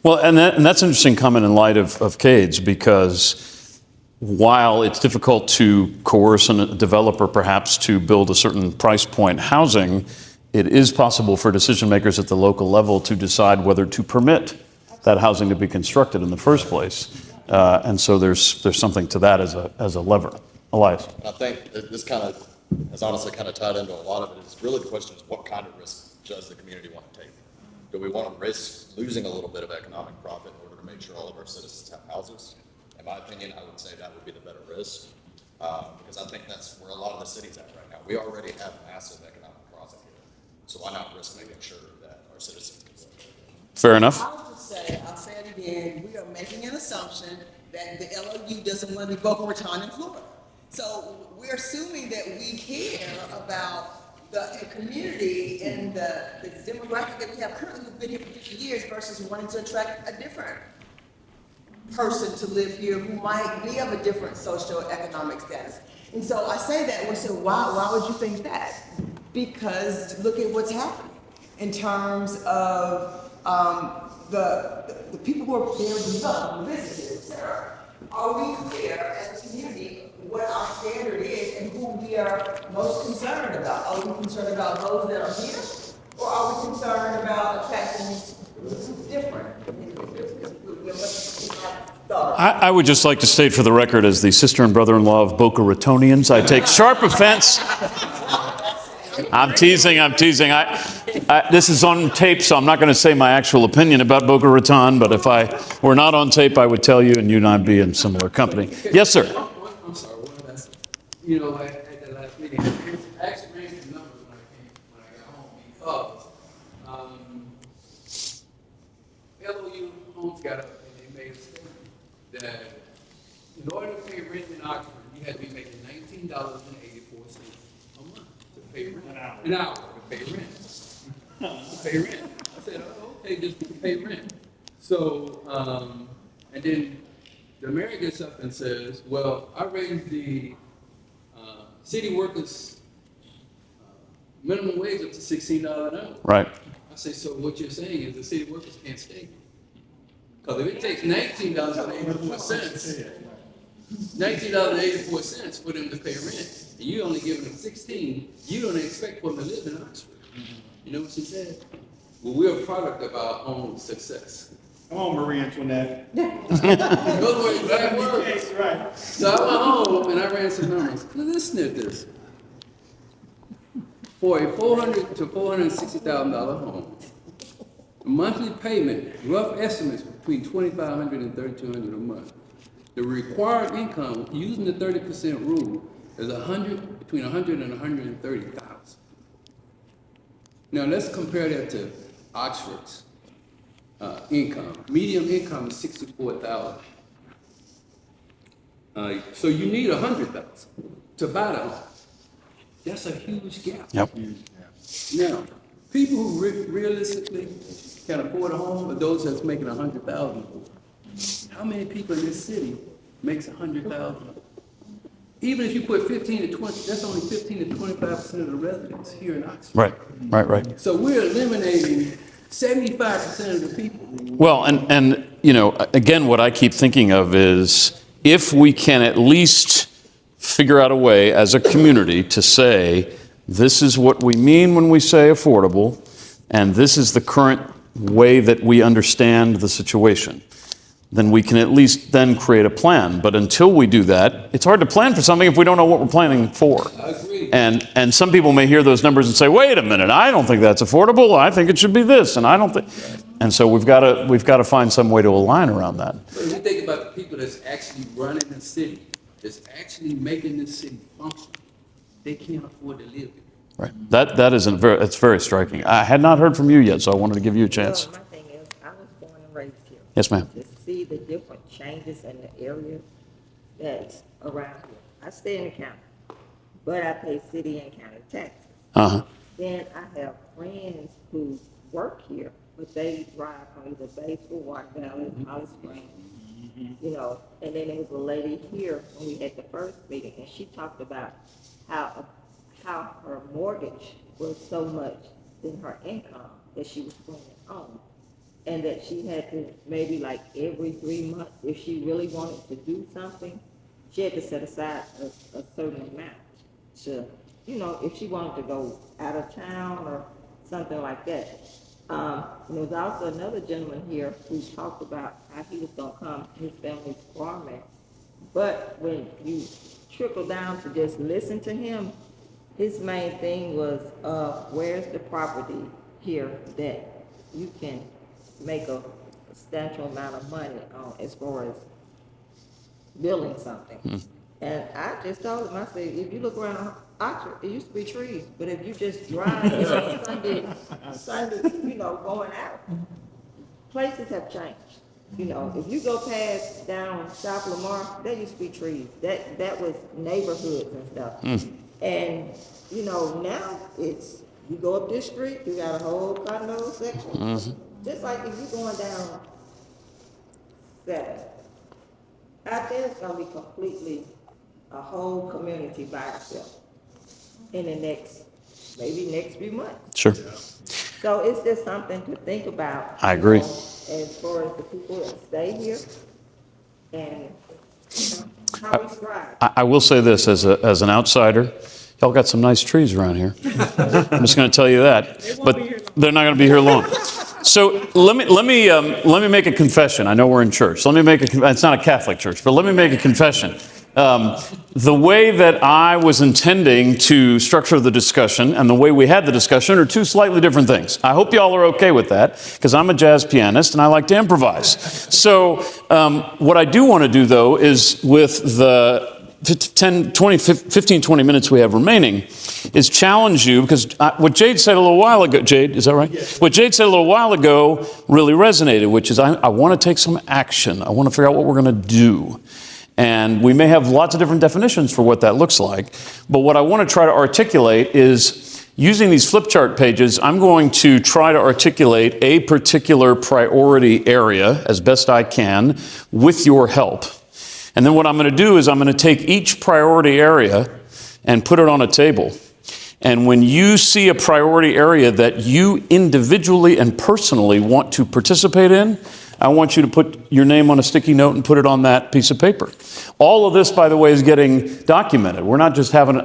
S2: Well, and that's an interesting comment in light of Cades, because while it's difficult to coerce a developer perhaps to build a certain price point housing, it is possible for decision makers at the local level to decide whether to permit that housing to be constructed in the first place. And so there's something to that as a lever. Elias.
S13: I think this kind of has honestly kind of tied into a lot of it. It's really the question is what kind of risk does the community want to take? Do we want to risk losing a little bit of economic profit in order to make sure all of our citizens have houses? In my opinion, I would say that would be the better risk, because I think that's where a lot of the city's at right now. We already have massive economic profit here, so why not risk making sure that our citizens can live?
S2: Fair enough.
S6: I'll say it again, we are making an assumption that the LOU doesn't want to be Boca Raton in Florida. So we're assuming that we care about the community and the demographic that we have currently who've been here for 50 years versus wanting to attract a different person to live here who might be of a different socioeconomic status. And so I say that and we say, why would you think that? Because look at what's happening in terms of the people who are there developing businesses, etc. Are we clear as a community what our standard is and who we are most concerned about? Are we concerned about those that are here, or are we concerned about attracting different?
S2: I would just like to state for the record, as the sister and brother-in-law of Boca Ratonians, I take sharp offense. I'm teasing. This is on tape, so I'm not going to say my actual opinion about Boca Raton, but if I were not on tape, I would tell you, and you and I'd be in similar company. Yes, sir.
S11: I'm sorry, one last, you know, at the last meeting, I actually ran some numbers when I got home because, LOU Homes got up and they made a statement that in order to pay rent in Oxford, you had to be making $19.84 a month to pay rent. An hour to pay rent. To pay rent. I said, oh, okay, just to pay rent. So, and then the mayor gets up and says, well, I raised the city workers' minimum wage up to $16 an hour.
S2: Right.
S11: I say, so what you're saying is the city workers can't stay. Because if it takes $19.84, $19.84 for them to pay rent, and you only giving them 16, you don't expect for them to live in Oxford. You know what she said? Well, we're a product of our own success.
S8: Come on, Marie Antoinette.
S11: Those were exact words.
S8: Right.
S11: So I went home and I ran some numbers. Now listen to this. For a $400,000 to $460,000 home, the monthly payment, rough estimates between $2,500 and $3,200 a month. The required income, using the 30% rule, is between $100,000 and $130,000. Now let's compare that to Oxford's income. Median income is $64,000. So you need $100,000 to buy the home. That's a huge gap.
S2: Yep.
S11: Now, people who realistically can afford a home are those that's making $100,000. How many people in this city makes $100,000? Even if you put 15 to 20, that's only 15 to 25% of the residents here in Oxford.
S2: Right.
S11: So we're eliminating 75% of the people.
S2: Well, and you know, again, what I keep thinking of is if we can at least figure out a way as a community to say, this is what we mean when we say affordable, and this is the current way that we understand the situation, then we can at least then create a plan. But until we do that, it's hard to plan for something if we don't know what we're planning for.
S11: I agree.
S2: And some people may hear those numbers and say, wait a minute, I don't think that's affordable. I think it should be this, and I don't think. And so we've got to find some way to align around that.
S11: But if you think about the people that's actually running the city, that's actually making this city function, they can't afford to live here.
S2: Right. That's very striking. I had not heard from you yet, so I wanted to give you a chance.
S6: Well, my thing is, I was born and raised here.
S2: Yes, ma'am.
S6: To see the different changes in the area that's around here. I stay in the county, but I pay city and county taxes.
S2: Uh-huh.
S6: Then I have friends who work here, but they drive from either Batesville, Water Valley, Holly Springs, you know. And then there was a lady here when we had the first meeting, and she talked about how her mortgage was so much than her income that she was bringing home. And that she had to maybe like every 3 months, if she really wanted to do something, she had to set aside a certain amount to, you know, if she wanted to go out of town or something like that. And there was also another gentleman here who talked about how he was gonna come, his family's farming. But when you trickle down to just listen to him, his main thing was, where's the property here that you can make a substantial amount of money on as far as building something. And I just told him, I said, if you look around Oxford, it used to be trees, but if you just drive Sunday, you know, going out, places have changed. You know, if you go past down South Lamar, there used to be trees. That was neighborhoods and stuff. And, you know, now it's, you go up this street, you got a whole condo section. Just like if you're going down 7, out there it's gonna be completely a whole community by itself in the next few months.
S2: Sure.
S6: So it's just something to think about.
S2: I agree.
S6: You know, as far as the people that stay here and, you know, how we strive.
S2: I will say this as an outsider, y'all got some nice trees around here. I'm just going to tell you that. But they're not going to be here long. So let me make a confession. I know we're in church. It's not a Catholic church, but let me make a confession. The way that I was intending to structure the discussion and the way we had the discussion are two slightly different things. I hope y'all are okay with that, because I'm a jazz pianist and I like to improvise. So what I do want to do, though, is with the 15, 20 minutes we have remaining, is challenge you, because what Jade said a little while ago, Jade, is that right? Yes. What Jade said a little while ago really resonated, which is I want to take some action. I want to figure out what we're going to do. And we may have lots of different definitions for what that looks like. But what I want to try to articulate is, using these flip chart pages, I'm going to try to articulate a particular priority area as best I can with your help. And then what I'm going to do is I'm going to take each priority area and put it on a table. And when you see a priority area that you individually and personally want to participate in, I want you to put your name on a sticky note and put it on that piece of paper. All of this, by the way, is getting documented. We're not just having,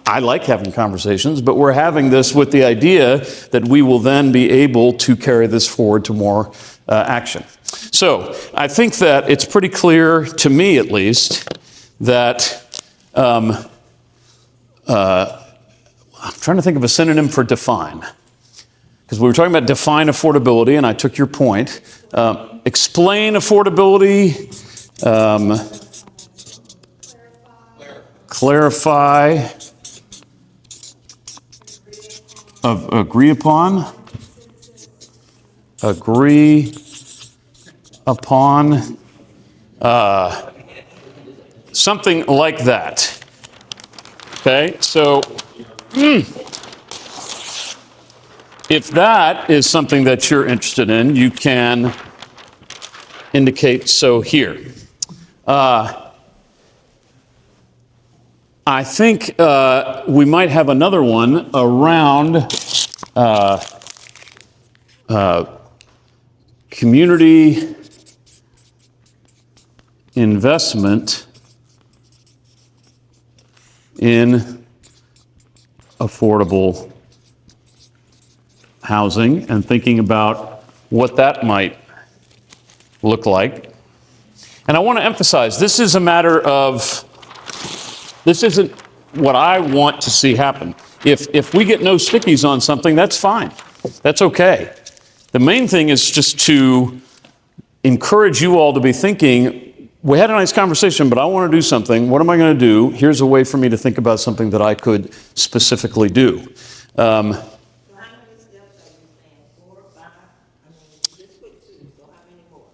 S2: I like having conversations, but we're having this with the idea that we will then be able to carry this forward to more action. So I think that it's pretty clear, to me at least, that I'm trying to think of a synonym for define. Because we were talking about define affordability, and I took your point. Explain affordability. Clarify. Agree upon. Agree upon. Something like that. Okay, so if that is something that you're interested in, you can indicate so here. I think we might have another one around community investment in affordable housing, and thinking about what that might look like. And I want to emphasize, this is a matter of, this isn't what I want to see happen. If we get no stickies on something, that's fine. That's okay. The main thing is just to encourage you all to be thinking, we had a nice conversation, but I want to do something. What am I going to do? Here's a way for me to think about something that I could specifically do.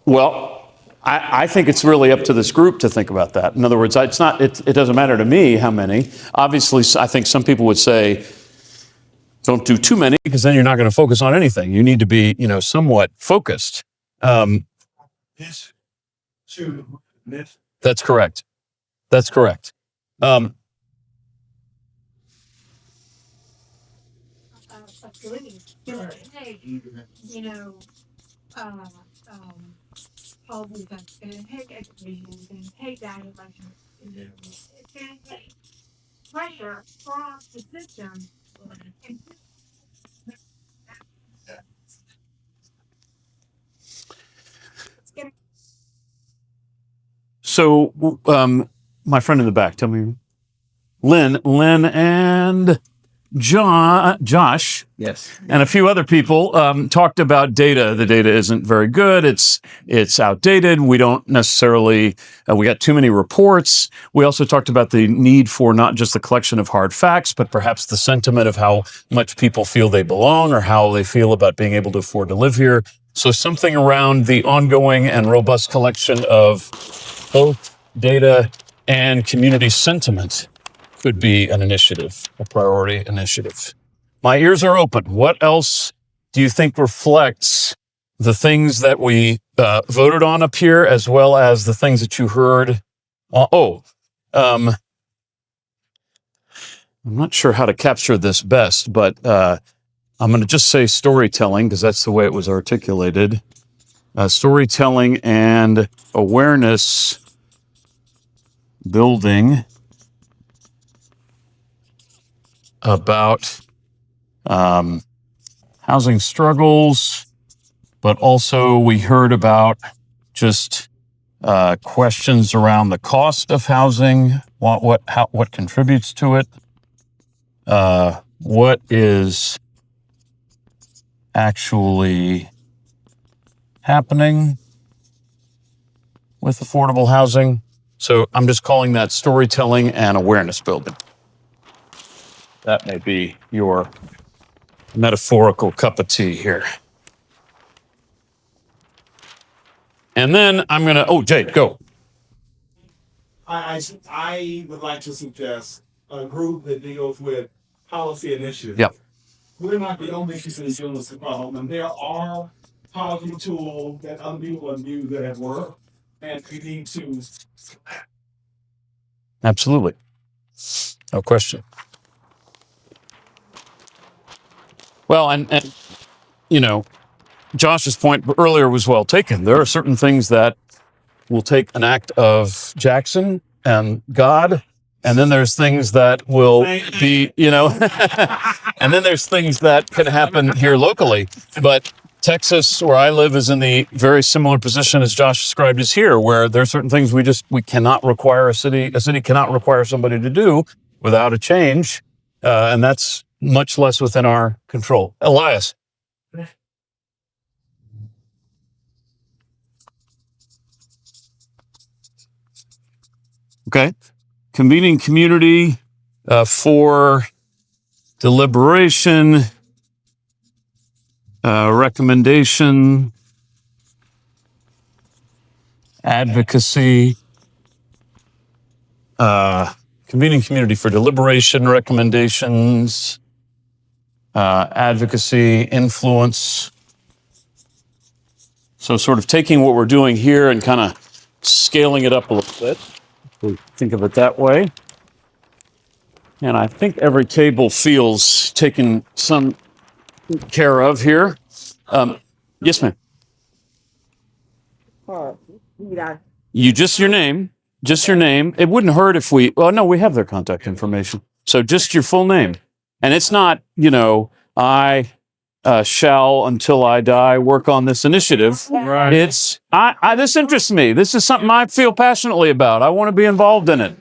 S2: Well, I think it's really up to this group to think about that. In other words, it doesn't matter to me how many. Obviously, I think some people would say, don't do too many, because then you're not going to focus on anything. You need to be, somewhat focused. That's correct. That's correct.
S14: Probably that's going to take education, it's going to take that election. It's going to take pressure across the system.
S2: So, my friend in the back, tell me, Lynn and Josh,
S15: yes,
S2: and a few other people talked about data. The data isn't very good. It's outdated. We don't necessarily. We got too many reports. We also talked about the need for not just the collection of hard facts, but perhaps the sentiment of how much people feel they belong or how they feel about being able to afford to live here. So something around the ongoing and robust collection of both data and community sentiment could be an initiative, a priority initiative. My ears are open. What else do you think reflects the things that we voted on up here, as well as the things that you heard? I'm not sure how to capture this best, but I'm going to just say storytelling, because that's the way it was articulated. Storytelling and awareness building about housing struggles, but also we heard about just questions around the cost of housing, what contributes to it, what is actually happening with affordable housing. So I'm just calling that storytelling and awareness building. That may be your metaphorical cup of tea here. And then I'm going to, oh, Jade, go.
S8: I would like to suggest a group that deals with policy initiatives.
S2: Yep.
S8: We're not the only people dealing with the problem, and there are policy tools that other people have used that have worked, and we need to.
S2: Absolutely. No question. Well, and you know, Josh's point earlier was well taken. There are certain things that will take an act of Jackson and God, and then there's things that will be, you know, and then there's things that can happen here locally. But Texas, where I live, is in the very similar position as Josh described as here, where there are certain things we cannot require a city cannot require somebody to do without a change, and that's much less within our control. Elias. Okay. Convening community for deliberation, recommendation, advocacy, convening community for deliberation, recommendations, advocacy, influence. So sort of taking what we're doing here and kind of scaling it up a little bit. We think of it that way. And I think every table feels taken some care of here. Yes, ma'am. You just your name. Just your name. It wouldn't hurt if we, well, no, we have their contact information. So just your full name. And it's not, you know, I shall until I die work on this initiative. Right. It's, this interests me. This is something I feel passionately about. I want to be involved in it.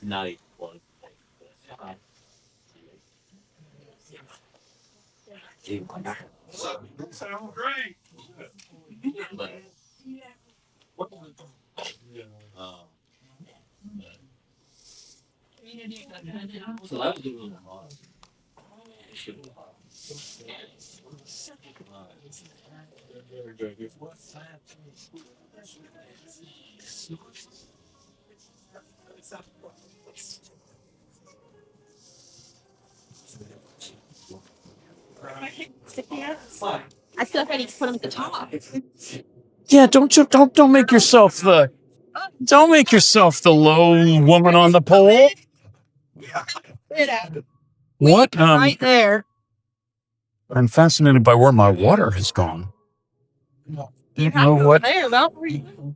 S7: Not even one.
S8: Sounds great.
S7: So I was doing
S15: I feel like I need to put them at the top.
S2: Yeah, don't make yourself the low woman on the pole. What?
S15: Right there.
S2: I'm fascinated by where my water has gone.
S15: You
S2: know what?
S15: There, don't you?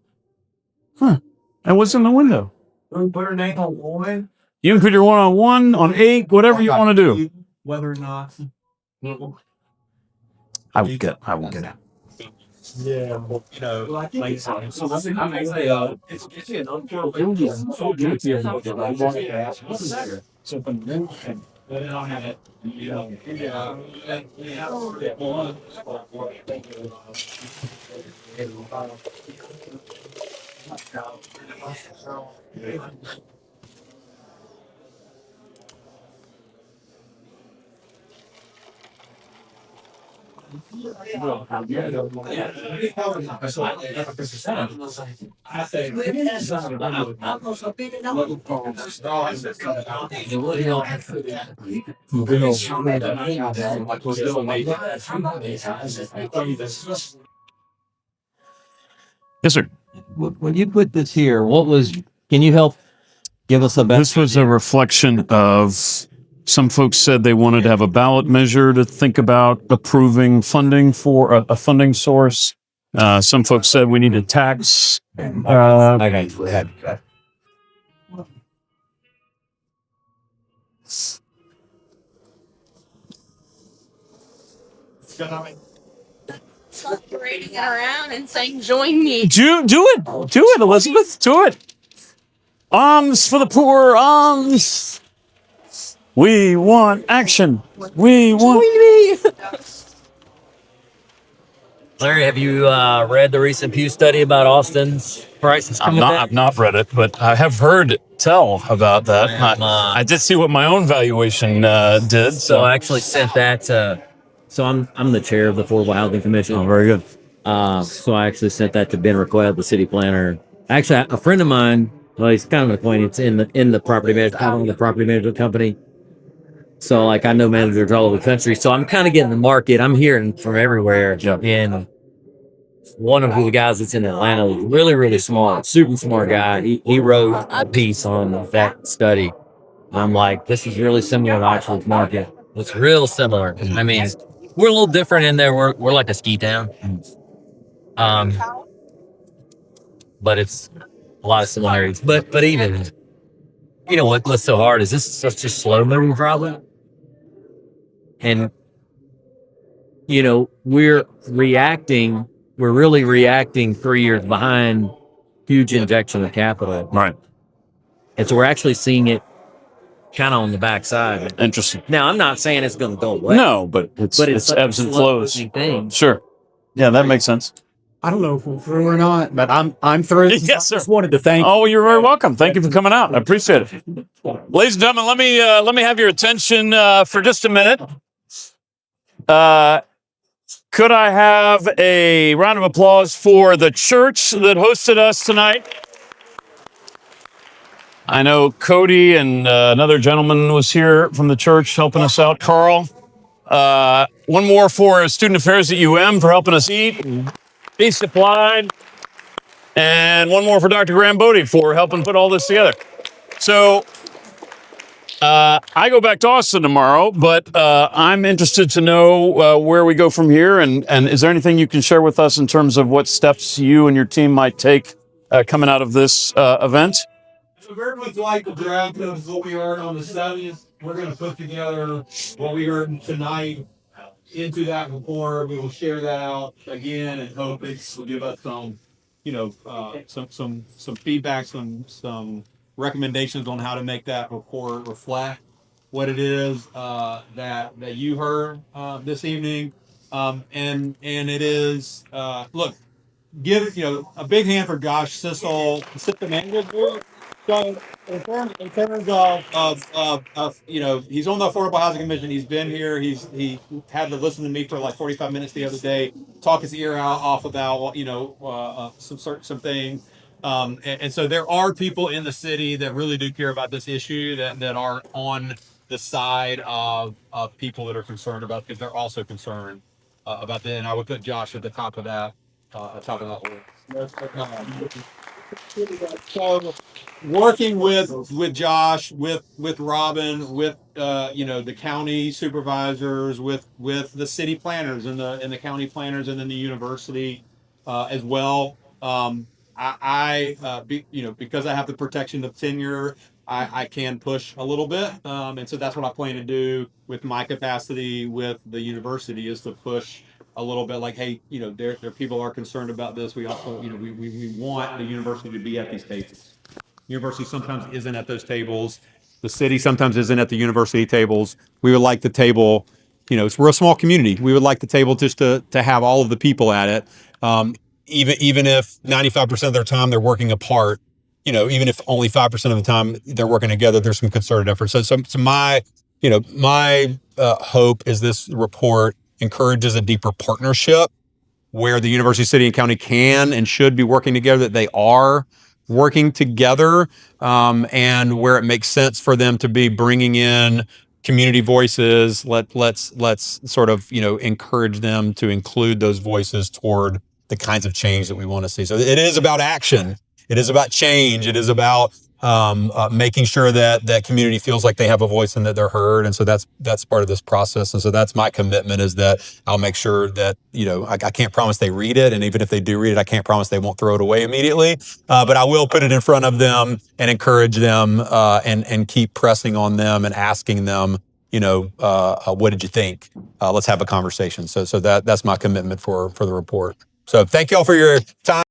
S2: Huh? And what's in the window?
S8: Put her name on one.
S2: You can put your 1 on 1, on 8, whatever you want to do.
S8: Whether or not.
S2: I will get it.
S8: Yeah, well, you know, like I say, it's an unfair something new and then I had it, you know, I think
S2: Yes, sir.
S16: When you put this here, can you help give us a better?
S2: This was a reflection of some folks said they wanted to have a ballot measure to think about approving funding for a funding source. Some folks said we need a tax.
S15: Parading it around and saying, "Join me."
S2: Do it, Elizabeth. Do it. Arms for the poor. Arms. We want action. We want.
S15: Join me.
S16: Larry, have you read the recent Pew study about Austin's prices coming down?
S2: I've not read it, but I have heard tell about that. I did see what my own valuation did.
S16: So I actually sent that to. So I'm the chair of the Affordable Housing Commission.
S2: Oh, very good.
S16: So I actually sent that to Ben Requed, the city planner. Actually, a friend of mine, well, he's kind of an acquaintance in the property management, the property management company. So like I know managers all over the country. So I'm kind of getting the market. I'm hearing from everywhere.
S2: Yeah.
S16: And one of the guys that's in Atlanta was really, really smart, super smart guy. He wrote a piece on that study. And I'm like, this is really similar to Oxford's market. It's real similar. I mean, we're a little different in there. We're like a ski town. But it's a lot of similarities. But even, you know what's so hard is this is such a slow moving problem. And, you know, we're really reacting 3 years behind huge injection of capital.
S2: Right.
S16: And so we're actually seeing it kind of on the backside.
S2: Interesting.
S16: Now, I'm not saying it's going to go away.
S2: No, but it's ebbs and flows.
S16: Thing.
S2: Sure. Yeah, that makes sense.
S17: I don't know if we're through or not, but I'm through.
S2: Yes, sir.
S17: Just wanted to thank.
S2: Oh, you're very welcome. Thank you for coming out. I appreciate it. Ladies and gentlemen, let me have your attention for just a minute. Could I have a round of applause for the church that hosted us tonight? I know Cody and another gentleman was here from the church helping us out, Carl. One more for Student Affairs at UM for helping us eat and be supplied. And one more for Dr. Graham Bodie for helping put all this together. So I go back to Austin tomorrow, but I'm interested to know where we go from here. And is there anything you can share with us in terms of what steps you and your team might take coming out of this event?
S1: So very much like the draft of what we heard on the 70th, we're going to put together what we heard tonight into that report. We will share that out again and hope it will give us some, some feedback, some recommendations on how to make that report reflect what it is that you heard this evening. And it is, look, give a big hand for Josh Sissel, So in terms of he's on the Affordable Housing Commission. He's been here. He had to listen to me for like 45 minutes the other day, talk his ear out off about some things. And so there are people in the city that really do care about this issue that are on the side of people that are concerned about, because they're also concerned about that. And I would put Josh at the top of that list. So working with Josh, with Robin, with the county supervisors, with the city planners and the county planners, and then the university as well. Because I have the protection of tenure, I can push a little bit, and so that's what I plan to do with my capacity with the university, is to push a little bit, like, hey, there people are concerned about this. We also, we want the university to be at these tables. University sometimes isn't at those tables. The city sometimes isn't at the university tables. We would like the table, we're a small community. We would like the table just to have all of the people at it. Even if 95% of their time they're working apart, even if only 5% of the time they're working together, there's some concerted effort. So my hope is this report encourages a deeper partnership where the university, city, and county can and should be working together, that they are working together, and where it makes sense for them to be bringing in community voices. Let's sort of, encourage them to include those voices toward the kinds of change that we want to see. So it is about action. It is about change. It is about making sure that community feels like they have a voice and that they're heard. And so that's part of this process. And so that's my commitment, is that I'll make sure that, I can't promise they read it. And even if they do read it, I can't promise they won't throw it away immediately. But I will put it in front of them and encourage them, and keep pressing on them and asking them what did you think? Let's have a conversation. So that's my commitment for the report. So thank you all for your time.